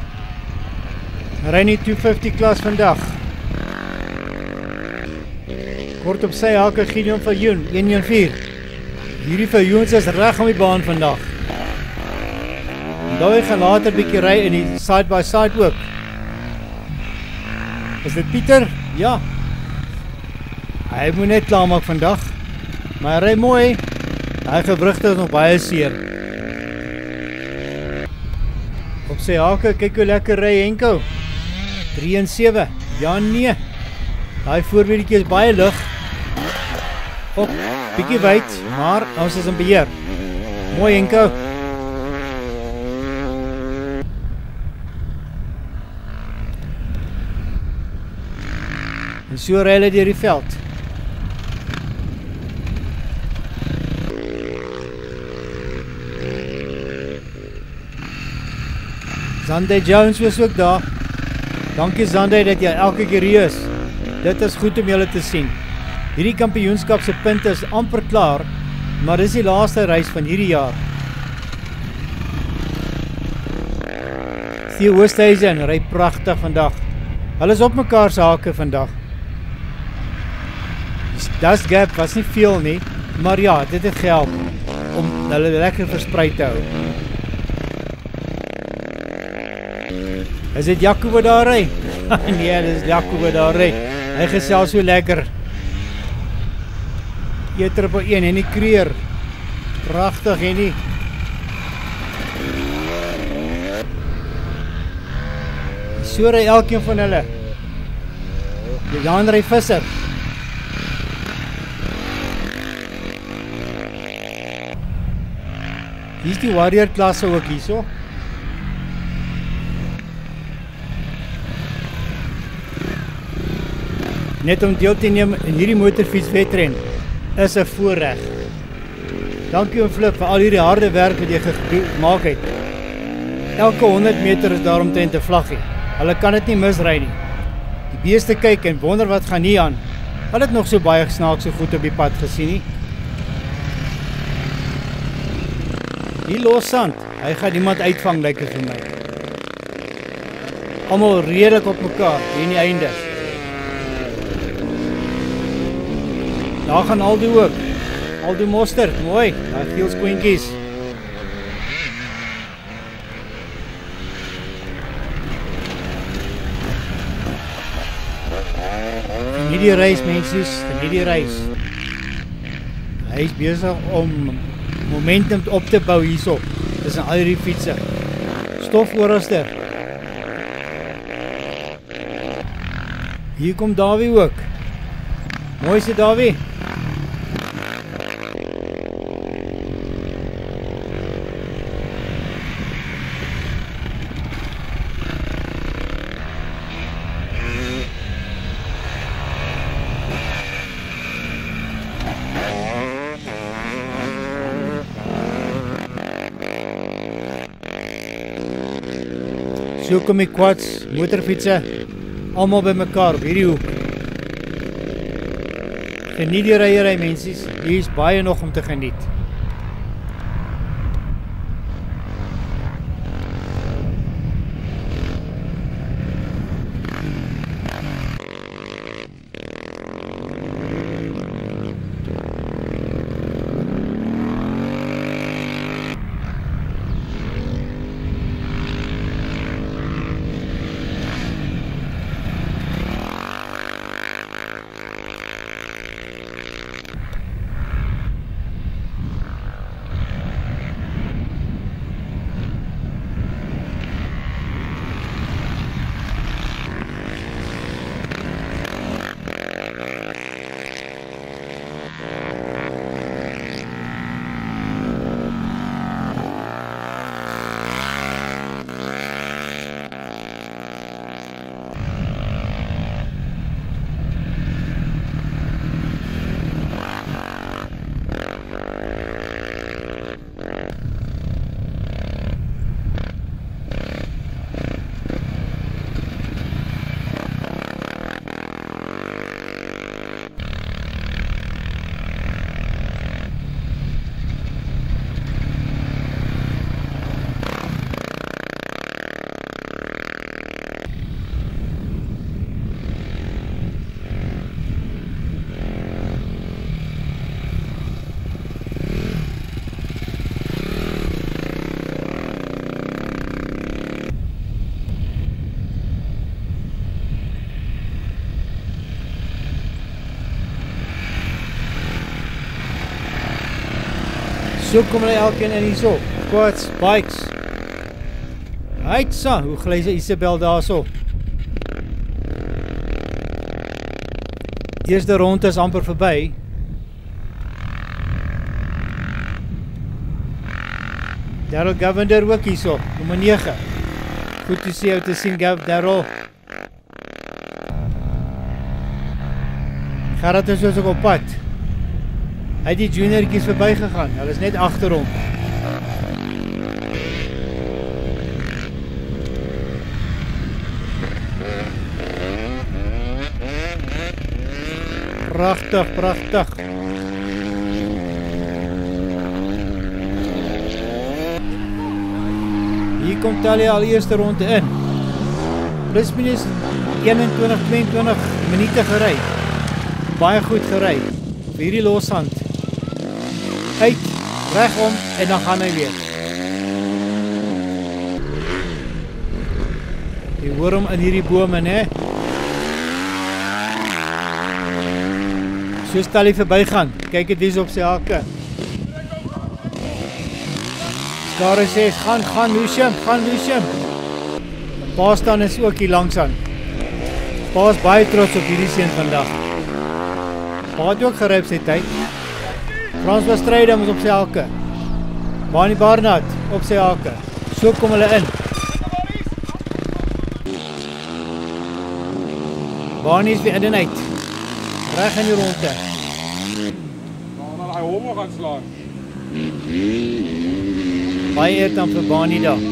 A: Ry nie 250 klas vandag. Kort op sy hakke Gideon Viljoen, 114. Hierdie Viljoens is reg om die baan vandag. Daai gaan later bietjie ry in die side by side ook. Is dit Pieter? Ja. Hy moet net klaar maak vandag. Maar hy ry mooi. Hy gewrigte is nog baie seer. Op sy hake, kyk hoe lekker ry Henko. 3 en 7. Ja nee. Daai voorwieltjie is baie lig. Op, bietjie wyd, maar ons is in beheer. Mooi Henko. En so ry hulle deur die veld. Zande Jones was ook daar. Dankie Zande dat jy elke keer hier is. Dit is goed om julle te sien. Hierdie kampioenskap se punte is amper klaar, maar dis die laaste reis van hierdie jaar. Theo Oosthuizen ry pragtig vandag. Hulle is op mekaar se hake vandag. Das gap was nie veel nie, maar ja, dit het gehelp om hulle lekker versprei te hou. Is dit Jaco wat daar ry? Nee, dis Jaco wat daar ry. Hy gesels so lekker. E-1 en die Kreer. Pragtig en die. So ry elkeen van hulle. Die Jan ry Visser. Hier is die Warrior klasse ook hierso. Net om deel te neem in hierdie motorfietswedren is 'n voorreg. Dankie oom Flip vir al hierdie harde werk wat jy gemaak het. Elke 100 meter is daar omtrent 'n vlaggie. Hulle kan dit nie misry nie. Die beeste kyk en wonder wat gaan hier aan. Hulle het nog so baie snaakse goed op die pad gesien nie. Die lossand, hy gaan iemand uitvang lyk dit vir my. Almal redelik op mekaar hier in die einde. Daar gaan Aldo ook. Aldo Mostert, mooi. Daar geel squinkies. Geniet die reis, mensies. Geniet die reis. Hy is besig om momentum op te bou hierso. Dis 'n al die fietsse. Stof oralste. Hier kom Davie ook. Mooi se Davie. So kom die quads, motorfietsse, almal by mekaar op hierdie hoek. Geniet die ryery, mensies. Hier is baie nog om te geniet. So kom hulle elkeen in hierso. Quads, bikes. Heitsa, hoe gly sy Isabel daarso? Eerste ronde is amper verby. Darryl Govender ook hierso, nommer 9. Goed te sien, te sien Darryl. Gerard is ook op pad. Hy het die juniorkies verby gegaan. Hulle is net agter hom. Pragtig, pragtig. Hier kom Talia al eerste ronde in. Plus minus 21, 22 minute gery. Baie goed gery. Vir hierdie loshand. Uit, regom en dan gaan hy weer. Jy hoor hom in hierdie bome, né? So stel hy verbygaan. Kyk het wie is op sy hakke. Daar is hy, gaan Lucian. Pa staan is ook hier langs aan. Pa is baie trots op hierdie seun vandag. Pa het ook gery op sy tyd. Frans was Strydom is op sy hakke. Barney Barnard op sy hakke. So kom hulle in. Barney is weer in en uit. Reg in die ronde.
O: Maar hy homo gaan slaan.
A: Baie eer dan vir Barney daar.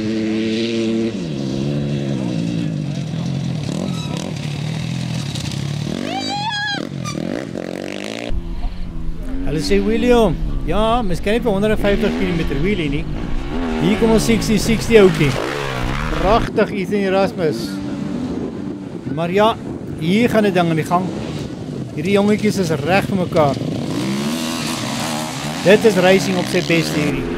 A: Hulle sê William, ja, miskien vir 150 km wheelie nie. Hier kom ons 60 oukie. Pragtig Ethan Erasmus. Maar ja, hier gaan die ding aan die gang. Hierdie jongetjies is reg vir mekaar. Dit is racing op sy beste hierdie.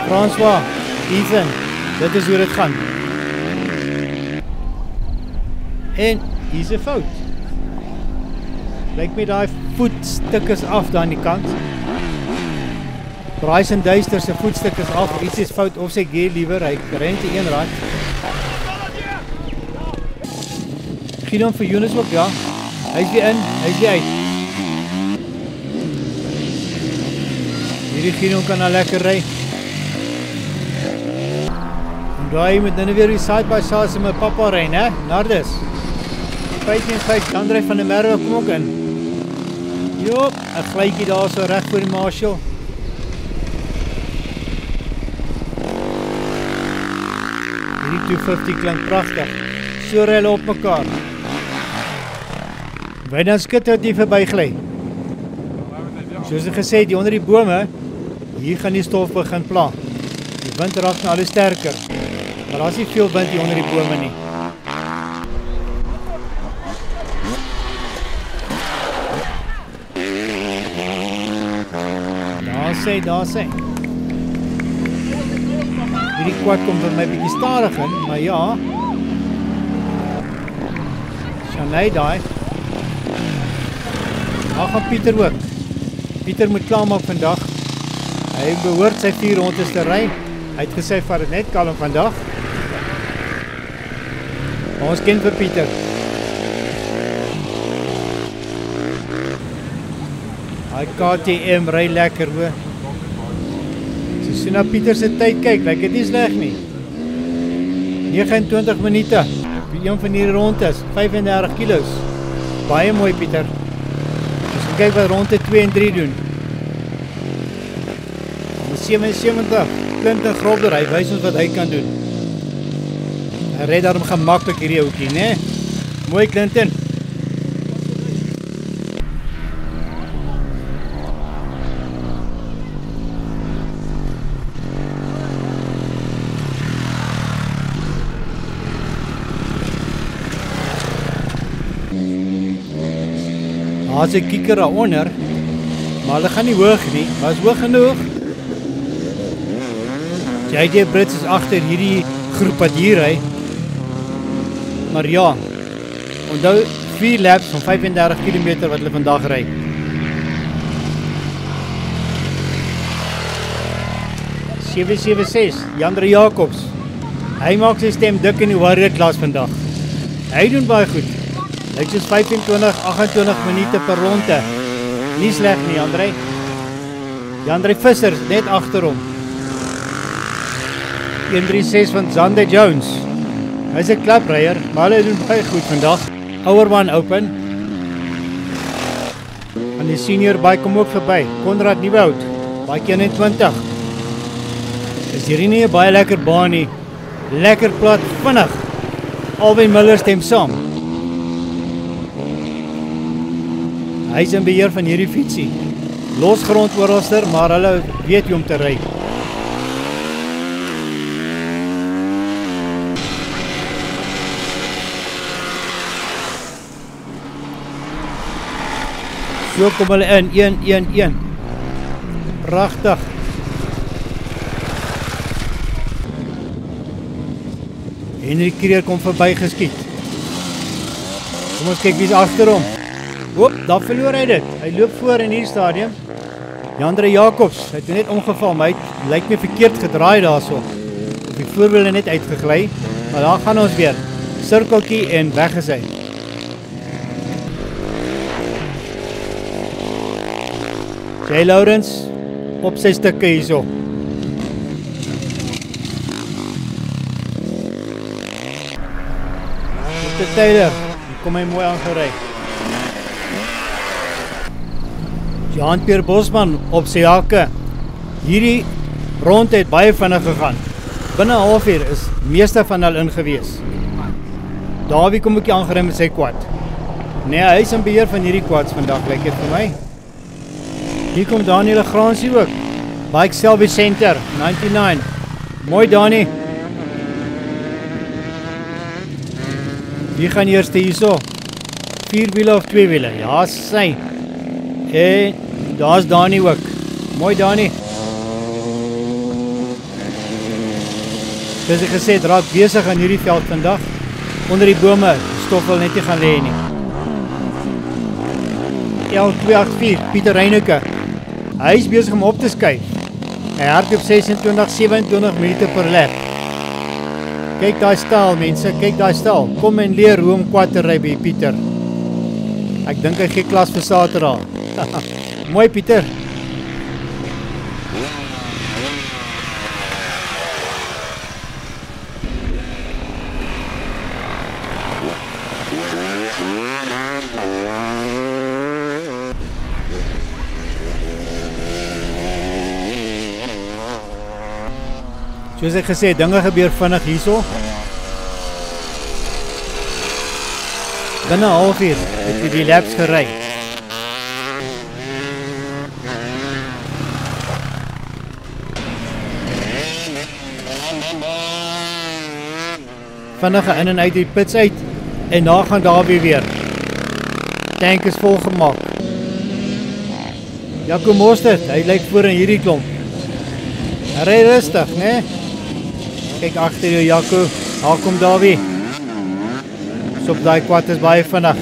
A: François, Ethan, dit is hoe dit gaan. En hier's 'n fout. Lyk my daai voetstuk is af daar aan die kant. Bryson Duister se voetstuk is af, iets is fout of sy gear liewer, hy rent te een rad. Gideon vir Jonas ook, ja. Hy's weer in, hy's weer uit. Hierdie Gideon kan nou lekker ry. En daai moet nou weer die side by side se met pappa ry, né? Nardus. 5-5, André van der Merwe kom ook in. Joop, 'n glytjie daar so reg voor die Marshall. Hierdie 250 klink pragtig. So ry hulle op mekaar. Wijnand Skutte het hier verbygly. Soos ek gesê het, die onder die bome, hier gaan die stof begin pla. Die wind raak nou al hoe sterker. Maar daar is nie veel wind hier onder die bome nie. Daar sê. Hierdie kwad kom vir my bietjie stadig in, maar ja. Sjanei daai. Daar gaan Pieter ook. Pieter moet klaarmaak vandag. Hy behoort sy 4 rondes te ry. Hy het gesê vat dit net kalm vandag. Maar ons ken vir Pieter. Hy KTM ry lekker hoor. As jy na Pieter se tyd kyk, lyk dit nie sleg nie. 29 minute vir een van hierdie rondes, 35 kilos. Baie mooi Pieter. As jy kyk wat ronde 2 en 3 doen. 77 Clinton Grobler, hy wys ons wat hy kan doen. Hy ry daarom gemaklik hierdie ouetjie, né? Mooi Clinton. Daar is 'n kikker daaronder, maar hulle gaan nie hoog nie, maar is hoog genoeg. JJ Brits is agter hierdie groep wat hier ry. Maar ja, onthou 4 laps van 35 km wat hulle vandag ry. .776, Jandre Jacobs. Hy maak sy stem dik in die warrior klas vandag. Hy doen baie goed. Lyk soos 25-28 minute per ronde. Nie sleg nie, Jandre. Jandre Visser net agter hom. 136 van Zande Jones. Hy's 'n klapryer, maar hy doen baie goed vandag. Ouerman Open. En die senior bike kom ook verby. Konrad Nieuwoud, bike 21. Is hierdie nie 'n baie lekker baan nie. Lekker plat, vinnig. Alwyn Miller stem saam. Hy is in beheer van hierdie fietsie. Los grond oralster, maar hulle weet hoe om te ry. So kom hulle in, 1-1-1. Pragtig. Henry Kreer kom verby geskiet. Kom ons kyk wie's agter hom. Oop, daar verloor hy dit. Hy loop voor in hierdie stadium. Jandre Jacobs, hy het net omgeval, maar hy lyk my verkeerd gedraai daarso. Die voorwiele net uitgegly, maar daar gaan ons weer. Sirkeltjie en weg is hy. Jay Lawrence op sy stukke hierso. Mr. Taylor, kom hy mooi aangery. Jean-Pierre Bosman op sy hakke. Hierdie ronde het baie vinnig gegaan. Binne 'n halfuur is meeste van hulle ingewees. Davie kom ook aangery met sy quad. Nee, hy is in beheer van hierdie quads vandag, lyk dit vir my. Hier kom Daniel Gransie ook. Bike Salvage Center, 99. Mooi Dani. Wie gaan eerste hierso? 4 wiele of 2 wiele? Ja, sy. En daar's Dani ook. Mooi Dani. Soos ek gesê het, raak besig aan hierdie veld vandag. Onder die bome, stof wil net nie gaan lê nie. L284, Pieter Reyneke. Hy is besig om op te skuif. Hy hardloop 26-27 minute per lap. Kyk daai styl mense, kyk daai styl. Kom en leer hoe om quad te ry by Pieter. Ek dink hy gee klas vir Saterdag. Mooi Pieter. Soos ek gesê, dinge gebeur vinnig hierso. Binne 'n halfuur het hy die laps gery. Vinnige in en uit die pits uit en daar gaan Davie weer. Tank is vol gemaak. Jaco Mostert, hy lyk voor in hierdie klomp. Hy ry rustig, né? Kyk agter jou Jaco, daar kom Davie. So op daai quad is baie vinnig.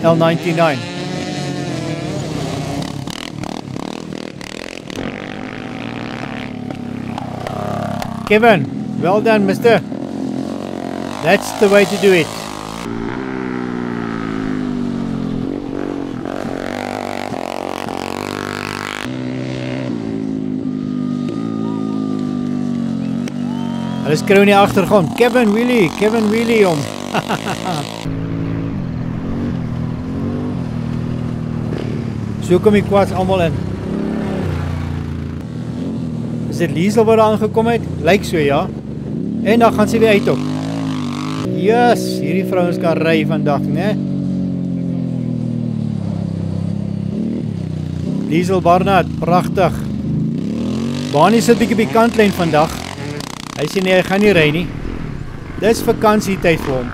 A: L99. Kevin, well done, mister. That's the way to do it. Hulle skreeu in die agtergrond, Kevin Wheelie om. So kom die quads allemaal in. Is dit Liesel wat daar aangekom het? Lyk so, ja. En dan gaan sy weer uit op. Yes, hierdie vrouens kan ry vandag, né? Liesel Barnard, pragtig. Bani sit bietjie by die kantlyn vandag. Hy sê nee, hy gaan nie ry nie. Dis vakansietyd vir hom.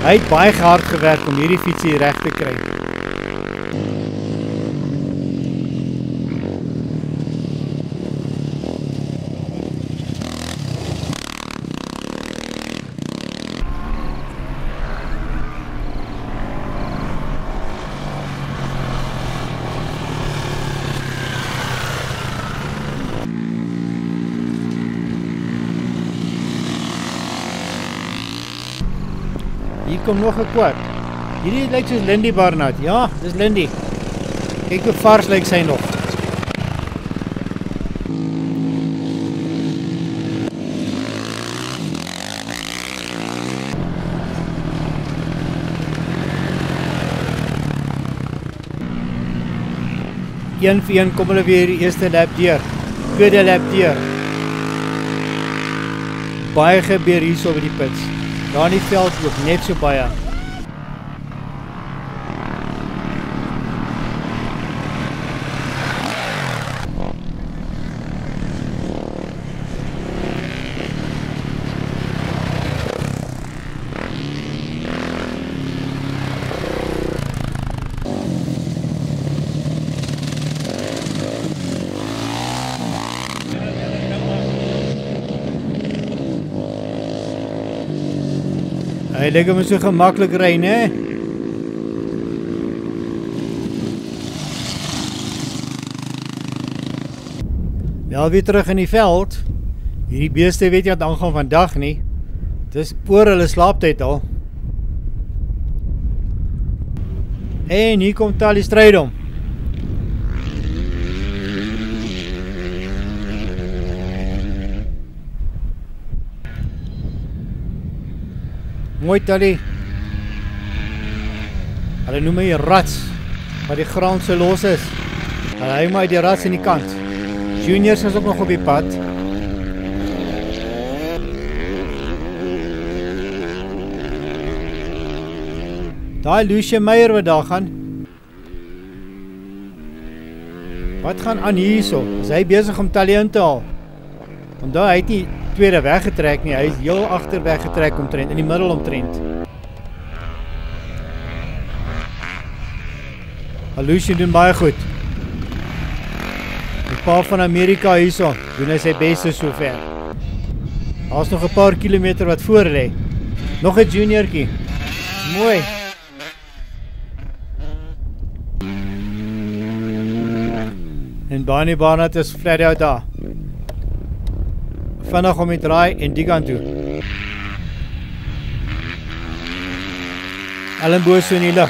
A: Hy het baie hard gewerk om hierdie fietsie reg te kry. Hier kom nog 'n quad. Hierdie lyk soos Lindy Barnard. Ja, dis Lindy. Kyk hoe vars lyk sy nog. Een vir een kom hulle weer die eerste lap deur. Tweede lap deur. Baie gebeur hier so by die pits. Daar in die veld ook net so baie. Hy lyk hom so gemaklik ry, né? Wel weer terug in die veld. Hierdie beeste weet jy wat aangaan vandag nie. Dis oor hulle slaaptyd al. En hier kom Tali Strydom. Mooi Tali. Hulle noem my rats, wat die grond so los is. Hulle hou my die rats in die kant. Juniors is ook nog op die pad. Daai Lucia Meyer wat daar gaan. Wat gaan aan hierso? Is hy besig om Tali in te haal? Want daar hy het nie tweede weggetrek nie, hy is heel agter weggetrek omtrent, in die middel omtrent. Lucia doen baie goed. Die pa van Amerika hierso, doen hy sy beste sover. Daar is nog 'n paar kilometer wat voor lê. Nog 'n juniortjie. Mooi. En Barney Barnett is flat out daar. Vinnig om die draai en die kant toe. Ellenboog so in die lug.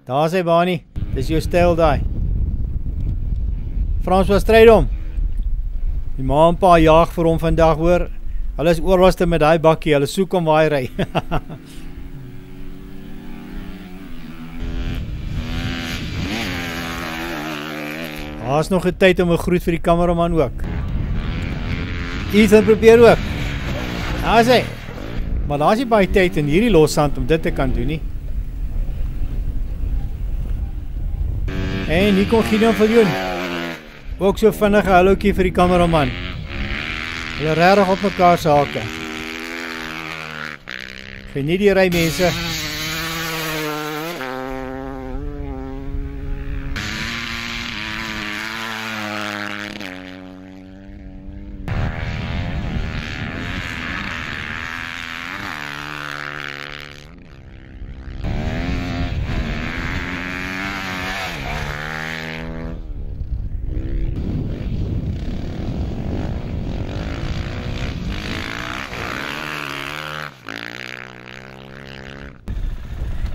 A: Daar is hy Barney. Dis jou styl daai. François Strydom. Die ma en pa jaag vir hom vandag hoor. Hulle is oorwaste met daai bakkie. Hulle soek hom waar hy ry. Daar is nog 'n tyd om 'n groet vir die kameraman ook. Ethan probeer ook. Daar is hy. Maar daar is nie baie tyd in hierdie lossand om dit te kan doen nie. En hier kom Gideon Viljoen. Ook so vinnige hallootjie vir die kameraman. Hulle regtig op mekaar se hake. Geniet die ry mense.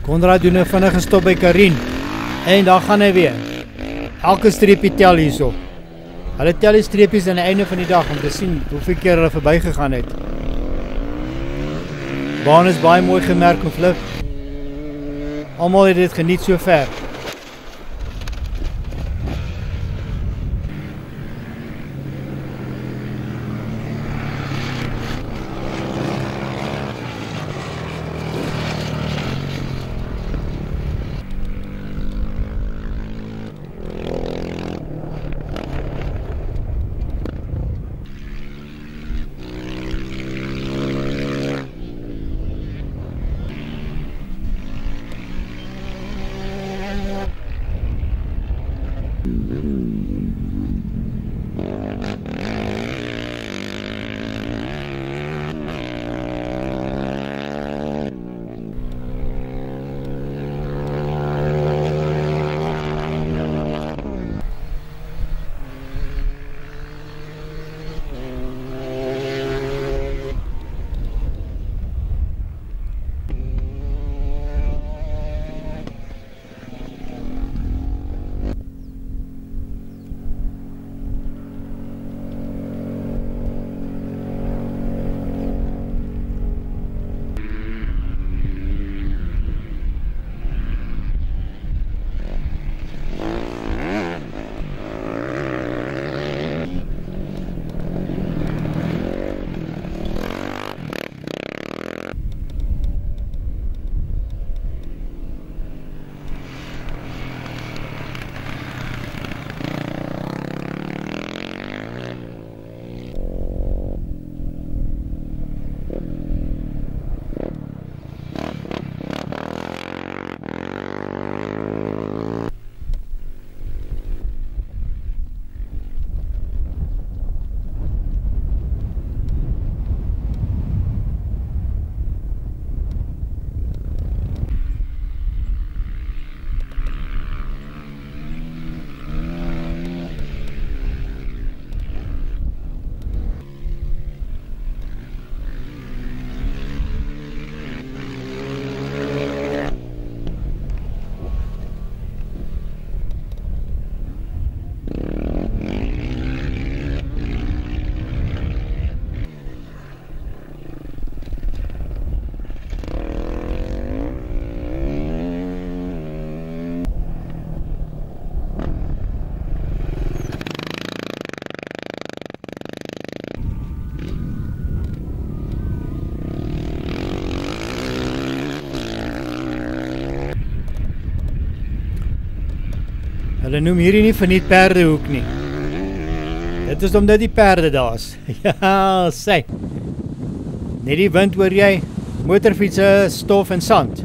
A: Konrad doen 'n vinnige stop by Karin. En daar gaan hy weer. Elke streepie tel hierso. Hulle tel die streepies aan die einde van die dag om te sien hoeveel keer hulle verbygegaan het. Baan is baie mooi gemerk en flip. Almal het dit geniet so ver. Hulle noem hierdie nie vir nie perdehoek nie. Dit is omdat die perde daar is. Ja, sê. Net die wind hoor jy, motorfietsse, stof en sand.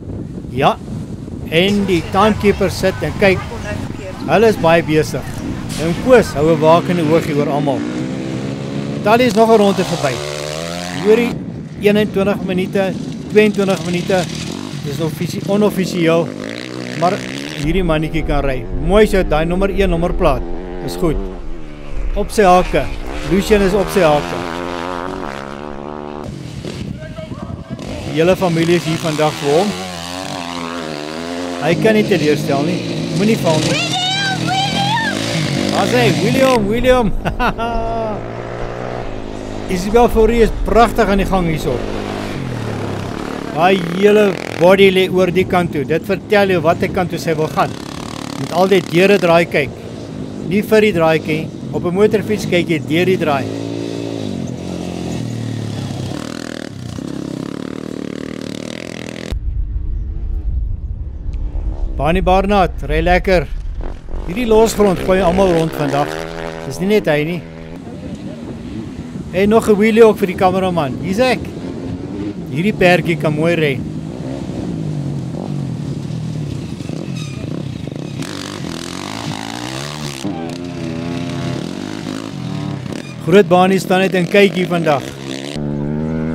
A: Ja, en die timekeeper sit en kyk, hulle is baie besig. En Koos hou 'n wakende oogie oor almal. Tally is nog 'n ronde verby. Hoorie 21 minute, 22 minute, dis onoffisieel, maar hierdie mannetjie kan ry. Mooi so, daai nommer 1 nommerplaat, is goed. Op sy hake, Lucian is op sy hake. Die hele familie is hier vandag vir hom. Hy kan nie teleurstel nie, moenie val nie. Daar sê, William. Isabel Fourie is pragtig aan die gang hierso. Daai hele body lê oor die kant toe. Dit vertel jou watter kant toe sy wil gaan. Met al die deure draai kyk. Nie vir die draaitjie. Op 'n motorfiets kyk jy deur die draai. Barney Barnard, ry lekker. Hierdie losgrond gooi almal rond vandag. Dis nie net hy nie. En nog 'n wheelie ook vir die kameraman. Hier's ek. Hierdie perdjie kan mooi ry. Groot Barney staan net en kyk hier vandag.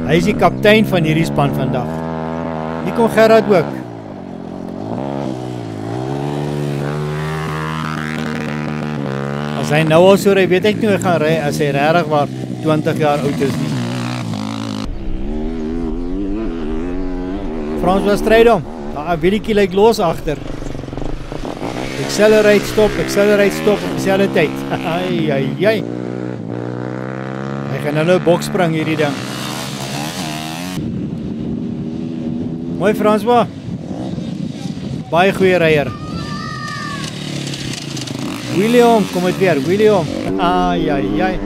A: Hy is die kaptein van hierdie span vandag. Hier kom Gerard ook. As hy nou al so ry, weet ek nie hoe hy gaan ry as hy regtig waar 20 jaar oud is nie. Frans was strydom. Daai wielietjie lyk los agter. Accelerate stop op dieselfde tyd. Ai. Hy gaan nou boksspring hierdie ding. Mooi François. Baie goeie ryer. William, kom uit weer, William. Ai.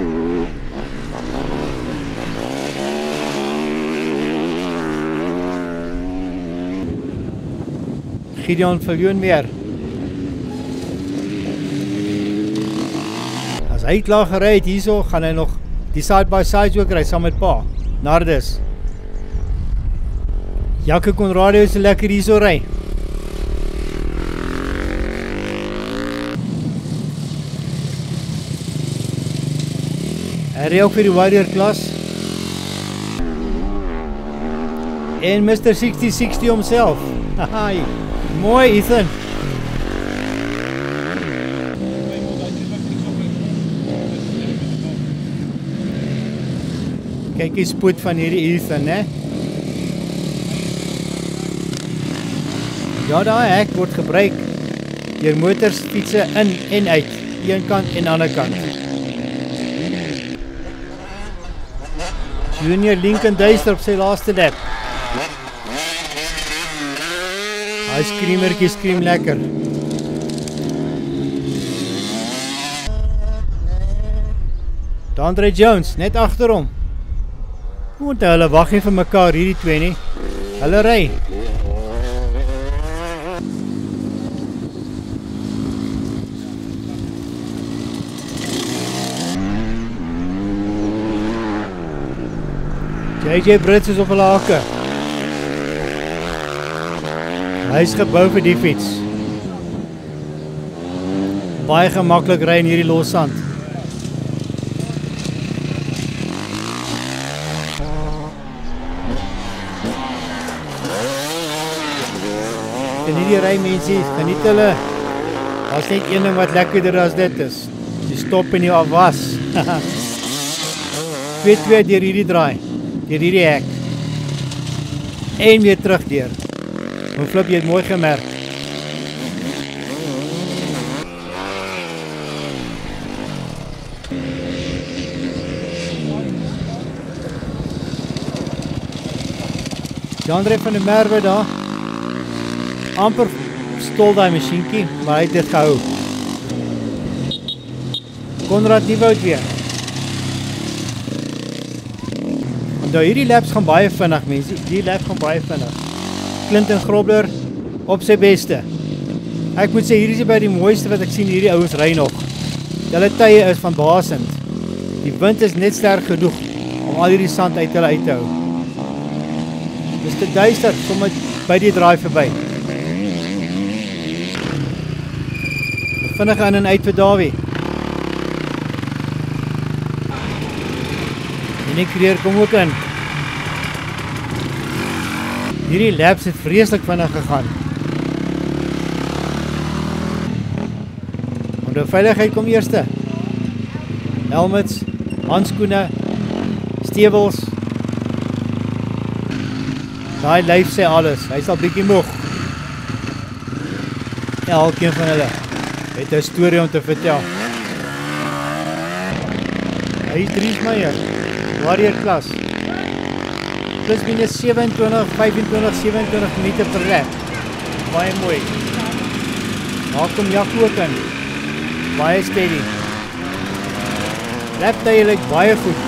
A: Gideon Viljoen weer. As hy klaar gery het hierso, gaan hy nog die side by side ook ry saam met pa. Nardus. Jacques Conradio is lekker hierso ry. Hy ry ook vir die Warrior klas. En Mr. 6060 homself. Haai. Mooi Ethan. Kyk die spoed van hierdie Ethan, hè? Ja, daai hek word gebruik deur motorsfietsse in en uit, een kant en ander kant. Junior Lincoln Duister op sy laaste lap. Hy screamertjie scream lekker. Dandre Jones, net agter hom. Want hulle wag nie vir mekaar hierdie twee nie. Hulle ry. JJ Brits is op hulle hake. Hy is gebou vir die fiets. Baie gemaklik ry in hierdie lossand. Geniet die ry mensie, geniet hulle. Daar's net een ding wat lekkerder as dit is. Die stop en die afwas. 2-2 deur hierdie draai. Deur hierdie hek. En weer terug deur. En Flip, jy het mooi gemerk. Jandre van der Merwe daar. Amper stol daai masjienkie, maar hy het dit gehou. Konrad Nieuwoud weer. Nou hierdie laps gaan baie vinnig mense, die lap gaan baie vinnig. Clinton Grobler op sy beste. Ek moet sê, hier is by die mooiste wat ek sien, hierdie ouens ry nog. Hulle tye is van basend. Die wind is net sterk genoeg om al hierdie sand uit hulle uit te hou. Dis te duister, kom by die draai verby. Vinnig aan en uit vir Dawie. En die kreer kom ook in. Hierdie laps het vreeslik vinnig gegaan. Om die veiligheid kom eerste. Helmets, handskoene, stewels. Daai lyf sê alles, hy is al bietjie moeg. Elkeen van hulle het 'n storie om te vertel. Hy is Dries Meyer, Warrior klas. Plus minus 27, 25, 27 minute per lap. Baie mooi. Daar kom Jaco ook in. Baie steady. Laptye lyk baie goed.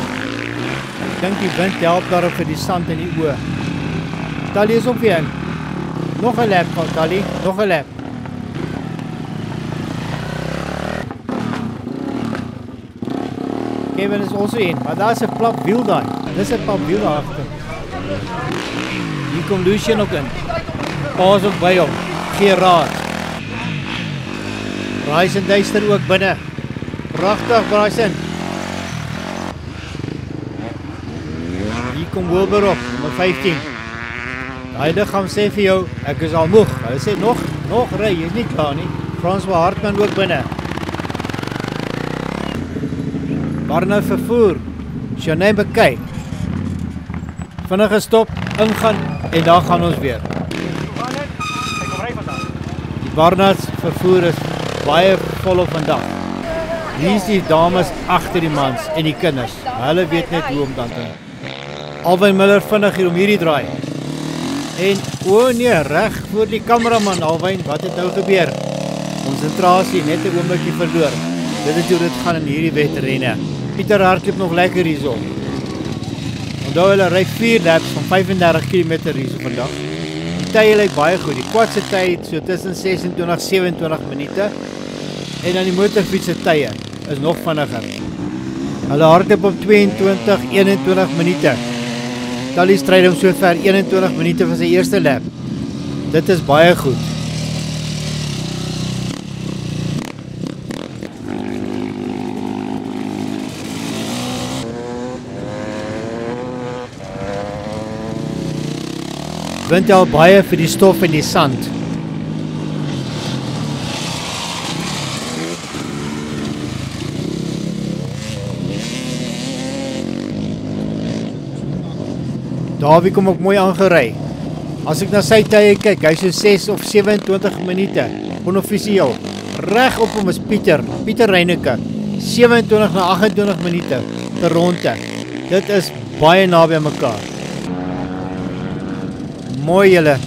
A: Ek dink die wind help daarop vir die sand in die oë. Tali is ook weer in. Nog 'n lap van Tali, nog 'n lap. Kevin is also in, maar daar is 'n plap wiel daai. Dis 'n plap wiel daar agter. Hier kom Lucien ook in. Paas ook by hom. Gee raad. Bryson Duister ook binne. Pragtig Bryson. Hier kom Wilbur op, nummer 15. Daai liggaam sê vir jou, ek is al moeg. Hulle sê nog ry, jy is nie klaar nie. François Hartman ook binne. Barnard vervoer. Shanae Bekay. Vinnige stop, ingaan en daar gaan ons weer. Die Barnard vervoer is baie volop vandag. Hier is die dames agter die mans en die kinders. Hulle weet net hoe om dan te doen. Alwyn Miller vinnig hier om hierdie draai. En, nee, reg voor die kameraman Alwyn, wat het nou gebeur? Konsentrasie, net 'n oombliekie verloor. Dit is hoe dit gaan in hierdie wedrenne. Pieter hardloop nog lekker hierso. Onthou hulle ry 4 laps van 35 km hierso vandag. Die tye lyk baie goed. Die quad se tyd so tussen 26-27 minute. En dan die motorfiets se tye is nog vinniger. Hulle hardloop op 22-21 minute. Tali stryd om sover 21 minute vir sy eerste lap. Dit is baie goed. Wind al baie vir die stof en die sand. Dawie kom ook mooi aangery. As ek na sy tye kyk, hy is so 6 of 27 minute, onoffisieel. Reg op hom is Pieter Reyneke, 27-28 minute per ronde. Dit is baie naby aan mekaar. Mooi julle.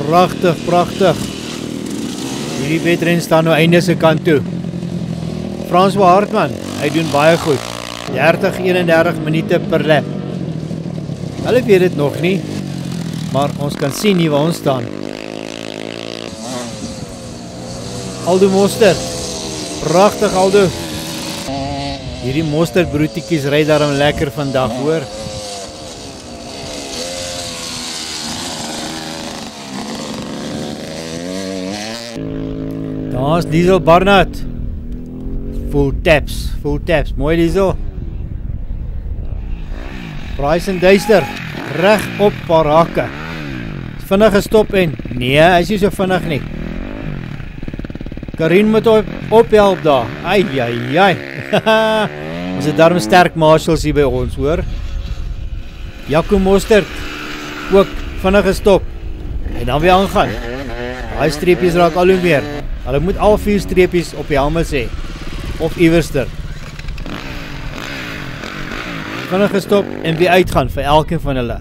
A: Pragtig, pragtig. Hierdie wedren staan nou einde se kant toe. François Hartman, hy doen baie goed. 30-31 minute per lap. Hulle weet dit nog nie, maar ons kan sien hier waar ons staan. Aldo Mostert. Pragtig Aldo. Hierdie Mostert broetiekies ry daarom lekker vandag, hoor. Daar is Diesel Barnard. Full taps, mooi Diesel. Bryson Duister, reg op paar hakke. Vinnig gestop en, nee, hy is nie so vinnig nie. Karin moet ophelp daar, ai. Ons het daarom sterk marshals hier by ons, hoor. Jaco Mostert, ook vinnig gestop. En dan weer aangaan. Daai streepies raak al hoe meer. Hulle moet al 4 streepies op die helmels hê. Of iewerster. Vinnig gestop en weer uitgaan vir elkeen van hulle.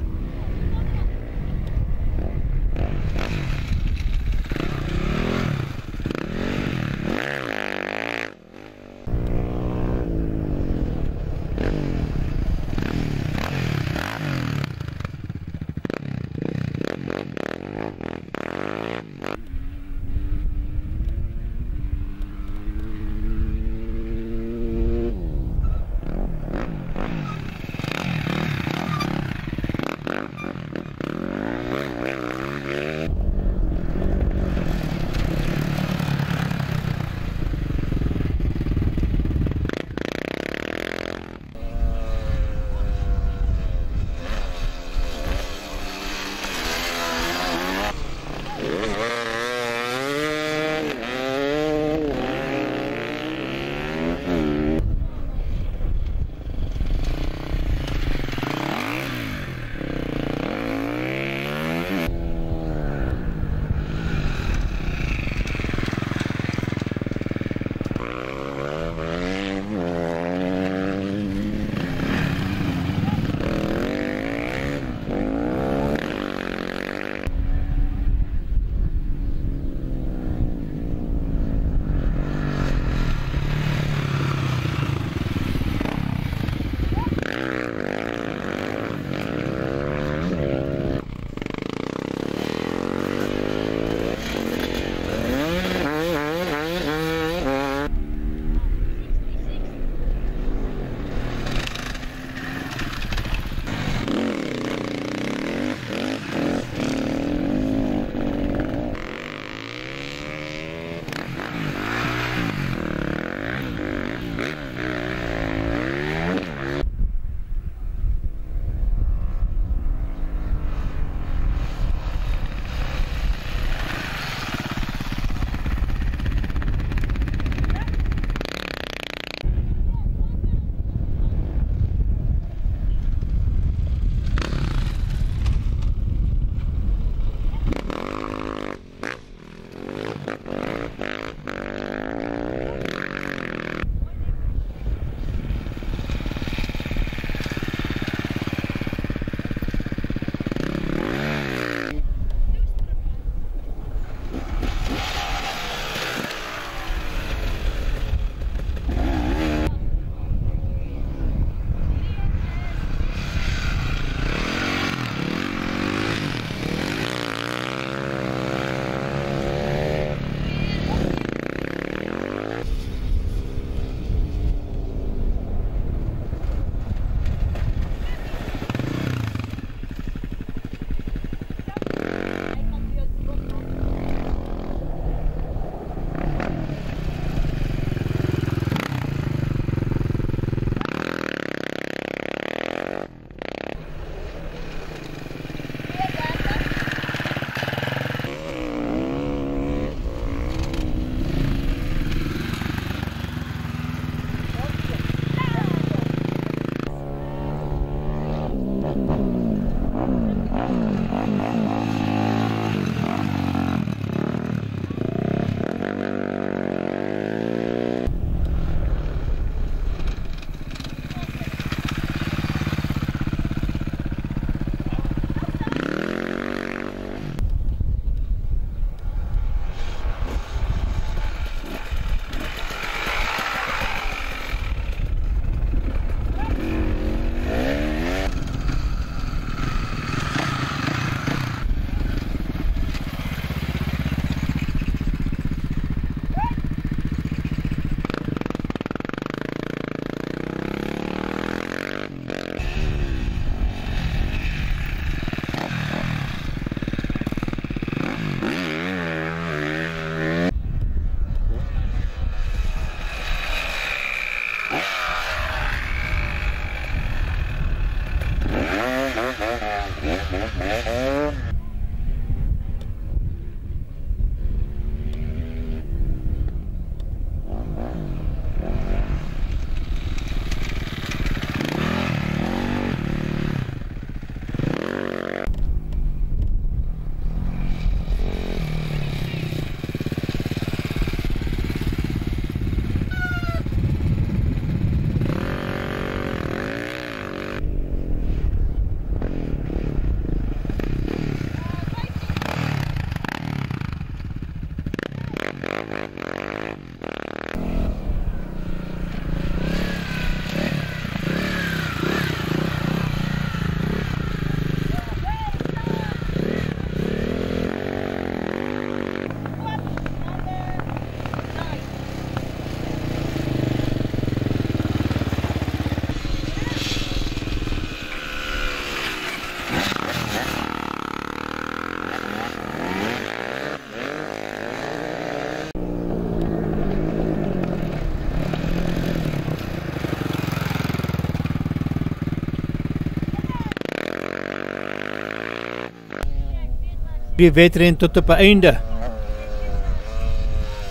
A: die wedren tot op 'n einde.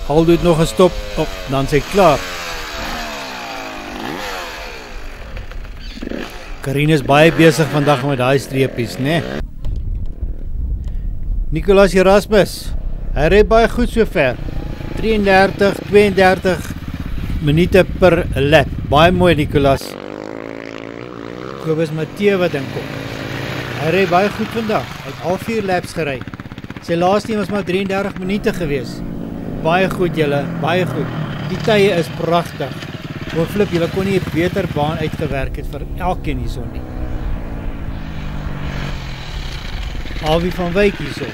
A: Al doet nog 'n stop op, dan sy klaar. Karine is baie besig vandag met daai streepies, né? Nicolas Erasmus, hy ry baie goed sover. 32 minute per lap. Baie mooi, Nicolas. Kobus Matthee wat inkom. Hy ry baie goed vandag. Hy het al 4 laps gery. Sy laaste een was maar 33 minute gewees. Baie goed julle, baie goed. Die tye is pragtig. Oor Flip, julle kon nie 'n beter baan uitgewerk het vir elkeen hierson nie. Alwie van Wyk hierso.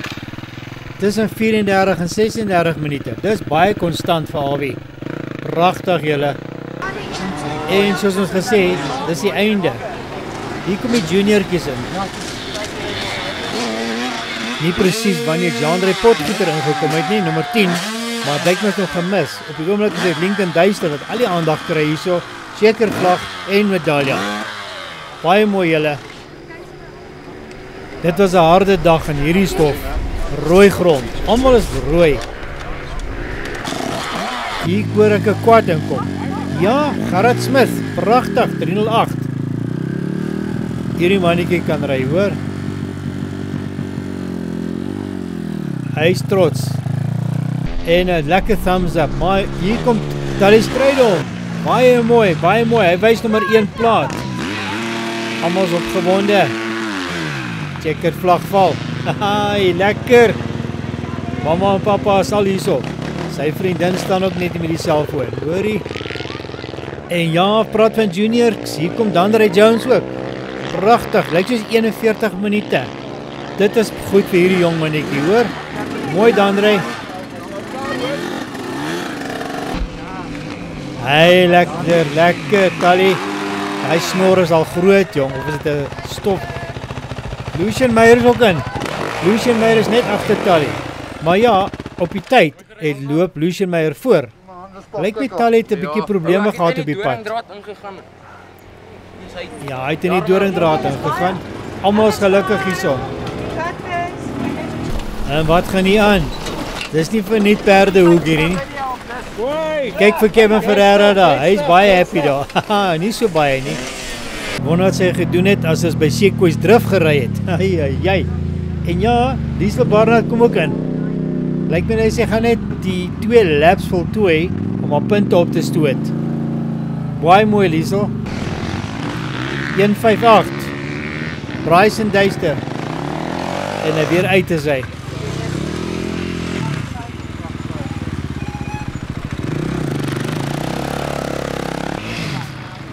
A: Tussen 34 en 36 minute. Dis baie konstant vir Alwie. Pragtig julle. En soos ons gesê het, dis die einde. Hier kom die juniortjies in. Nie presies wanneer Jean-André Potgieter ingekom het nie, nommer 10. Maar het lyk my nog gemis. Op die oomblik is dit Lincoln Duister wat al die aandag kry hierso. Seker vlag en medalje. Baie mooi julle. Dit was 'n harde dag in hierdie stof. Rooi grond. Almal is rooi. Hier hoor ek 'n kwad inkom. Ja, Gerard Smith. Pragtig, 308. Hierdie mannetjie kan ry, hoor. Hy is trots. En 'n lekker thumbs up. Maar hier kom Tally Strydom. Baie mooi, baie mooi. Hy wys nommer 1 plaat. Almal is opgewonde. Checker vlag val. Haai, lekker. Mamma en papa is al hierso. Sy vriendin staan ook net met die selfoon. Hoorie. En ja, praat van juniors. Hier kom Dandre Jones ook. Pragtig. Lyk soos 41 minute. Dit is goed vir hierdie jong mannetjie, hoor. Mooi Dandre. Hey, lekker, Tally. Hy snor is al groot, jong. Of is dit 'n stop? Lucien Meyer is ook in. Lucien Meyer is net agter Tally. Maar ja, op die tyd het loop Lucien Meyer voor. Lyk my Tally het 'n bietjie probleme gehad op die pad. Ja, hy het in die doringdraad ingegaan. Almal is gelukkig hierso. En wat gaan hier aan? Dis nie vir nie Perdehoek hierdie nie. Kyk vir Kevin Ferreira daar. Hy is baie happy daar. Haha, nie so baie nie. Wonder wat sy gedoen het as ons by Sequoia's Drift gery het. Ai. En ja, Liesel Barnard kom ook in. Lyk my sy gaan net die 2 laps voltooi om haar punte op te stoot. Baie mooi Liesel. 158. Bryson Duister. En hy weer uit is hy.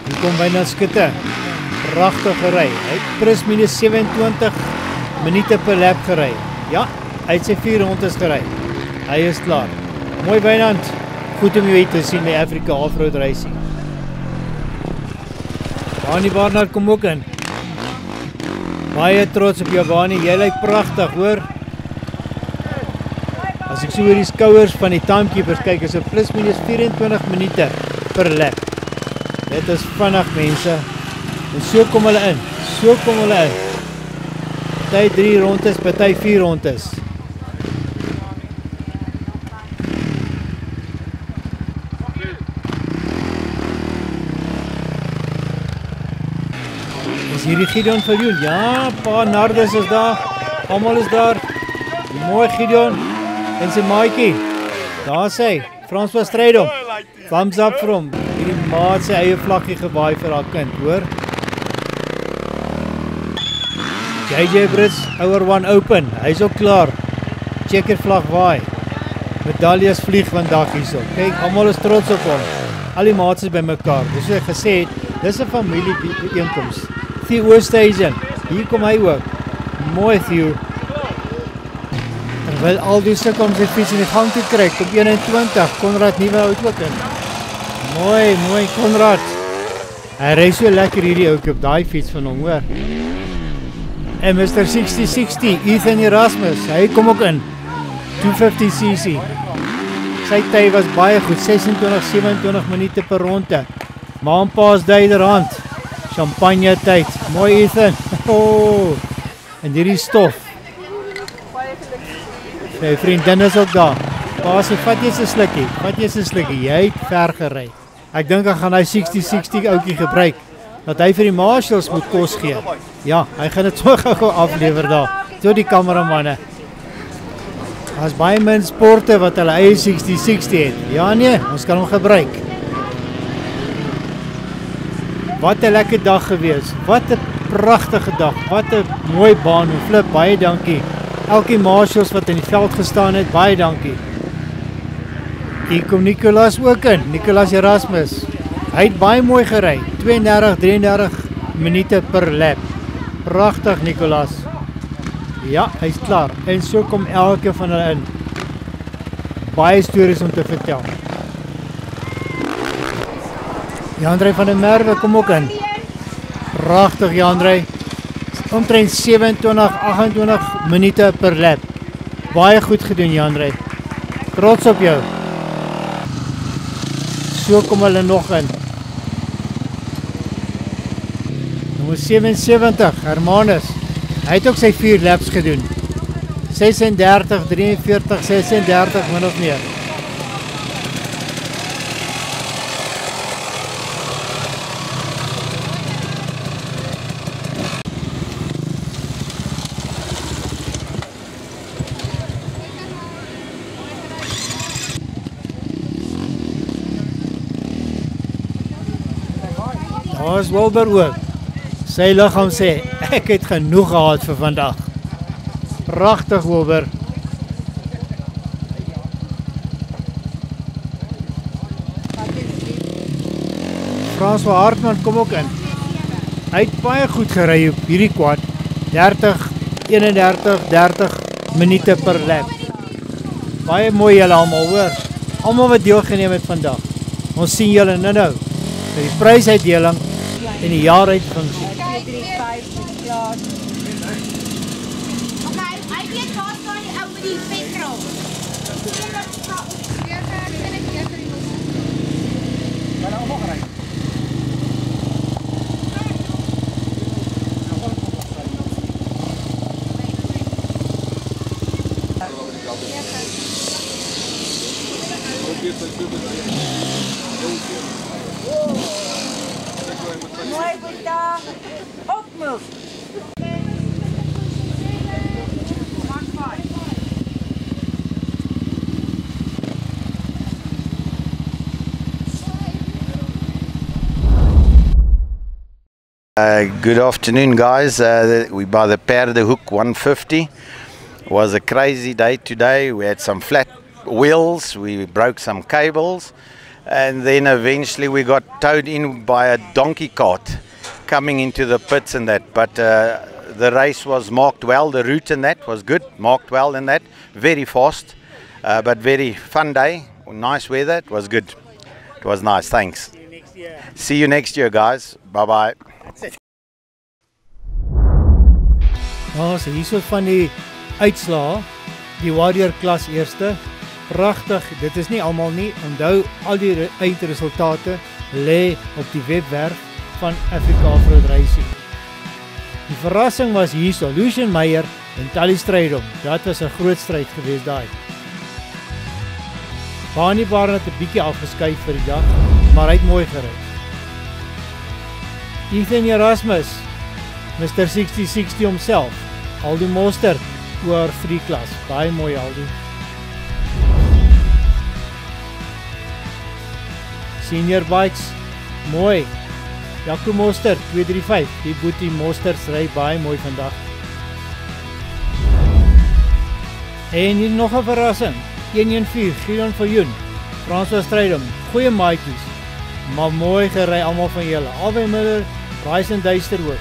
A: Hier kom byna Skutte. Pragtig gery. Hy het plus minus 27 minute per lap gery. Ja, hy het sy 4 rondes gery. Hy is klaar. Mooi Wynand. Goed om jou hier te sien by Africa Offroad Racing. Bani Barnard kom ook in. Baie trots op jou Bani. Jy lyk pragtig, hoor. As ek so oor die skouers van die timekeepers kyk, is dit plus minus 24 minute per lap. Dit is vinnig, mense. En so kom hulle in. Party 3 rondes, party 4 rondes. Is hierdie Gideon Viljoen? Ja, pa Nardus is daar. Almal is daar. Mooi Gideon. En sy maatjie. Daar sê François Strydom. Thumbs up vir hom. Hierdie maat sy eie vlaggie gewaai vir haar kind, hoor. JJ Brits, Hour One Open. Hy's ook klaar. Checker vlag waai. Medaljes vlieg vandag hierso. Kyk, almal is trots op hom. Al die maats is bymekaar. Dis wat ek gesê het, dis 'n familie-bijeenkoms. Theo Oosthuizen. Hier kom hy ook. Mooi Theo. Terwyl al die sukkel om sy fiets in die gang te kry, op 21, Konrad Nieuwenhout ook in. Mooi Konrad. Hy ry so lekker hierdie ouetjie op daai fiets van hom, hoor. En Mr. 6060, Ethan Erasmus, hy kom ook in. 250cc. Sy tyd was baie goed, 26-27 minute per ronde. Ma en pa's duiderhand. Champagne tyd. Mooi Ethan. Oh. En hierdie stof. Sy vriendin is ook daar. Pa sê, vat jy 'n slukkie, jy het ver gery. Ek dink hy gaan hy 60-60 ouetjie gebruik, dat hy vir die marshals moet kos gee. Ja, hy gaan dit so gou aflewer daar, so die kameramanne. Daar's baie min sporte wat hulle eie 60-60 het. Ja nee, ons kan hom gebruik. Wat 'n lekker dag gewees, wat 'n pragtige dag, wat 'n mooi baan, Flip, baie dankie. Elke marshals wat in die veld gestaan het, baie dankie. Hier kom Nicolas ook in, Nicolas Erasmus. Hy het baie mooi gery, 32-33 minute per lap. Pragtig Nicolas. Ja, hy's klaar. En so kom elke van hulle in. Baie stories om te vertel. Jandrey van der Merwe kom ook in. Pragtig Jandrey. Omtrent 27-28 minute per lap. Baie goed gedoen Jandrey. Trots op jou. So kom hulle nog in. Nommer 77, Hermanus. Hy het ook sy 4 laps gedoen. 36, 43, 36, min of meer. Daar is Wilbur ook. Sy liggaam sê, ek het genoeg gehad vir vandag. Pragtig Wilbur. François Hartman kom ook in. Hy het baie goed gery op hierdie quad. 30, 31, 30 minute per lap. Baie mooi julle almal hoor. Almal wat deelgeneem het vandag. Ons sien julle nou. Vir die prysuitdeling en die jaaruitfunksie.
B: Mooi Boeta, opmove.
P: Good afternoon guys, we by the Perdehoek 150. It was a crazy day today. We had some flat wheels, we broke some cables, and then eventually we got towed in by a donkey cart coming into the pits and that, but the race was marked well, the route and that was good, marked well in that, very fast, but very fun day, nice weather, it was good, it was nice, thanks. See you next year guys, bye bye.
A: Nou, so hierso van die uitslae, die Warrior klas eerste, pragtig, dit is nie almal nie, onthou al die eindresultate lê op die webwerf van Africa Off-Road Racing. Die verrassing was hierso, Lucien Meyer en Tally Strydom, dat was 'n groot stryd geweest daai. Bani Barnett het 'n bietjie afgeskuif vir die dag, maar hy het mooi gery. Ethan Erasmus, Mr. 60-60 homself, Aldi Mostert, oor 3 klas, baie mooi Aldi. Senior Bikes, mooi, Jaco Mostert, 235, die Boetie Mosterts ry baie mooi vandag. En hier nog 'n verrassing, 114, Gideon Viljoen, François Strydom, goeie maatjies, maar mooi gery almal van julle, Alwyn Miller, Bryson Duister ook.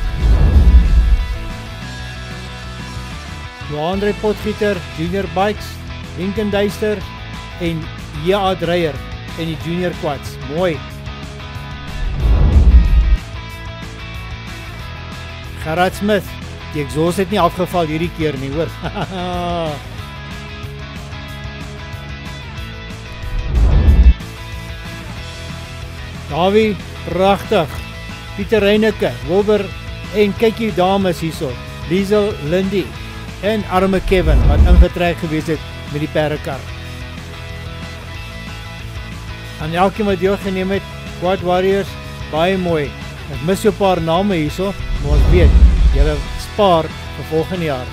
A: Johan Potgieter, Junior Bikes, Lincoln Duister en J.A. Dreyer en die Junior Quads, mooi. Gerard Smith, die exhaust het nie afgeval hierdie keer nie, hoor. Davie, pragtig. Pieter Reineke, Wilbur en kyk hier dames hierso. Liesel, Lindy en arme Kevin wat ingetrek gewees het met die perdekar. Aan elkeen wat deelgeneem het, Quad Warriors, baie mooi. Ek mis jou paar name hierso, maar ons weet, julle spaar vir volgende jaar.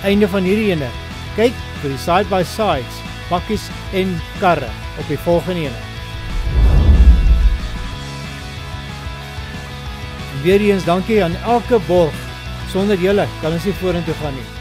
A: Einde van hierdie ene. Kyk vir die side-by-sides, bakkies en karre op die volgende ene. En weer eens dankie aan elke borg. Sonder julle kan ons nie vorentoe gaan nie.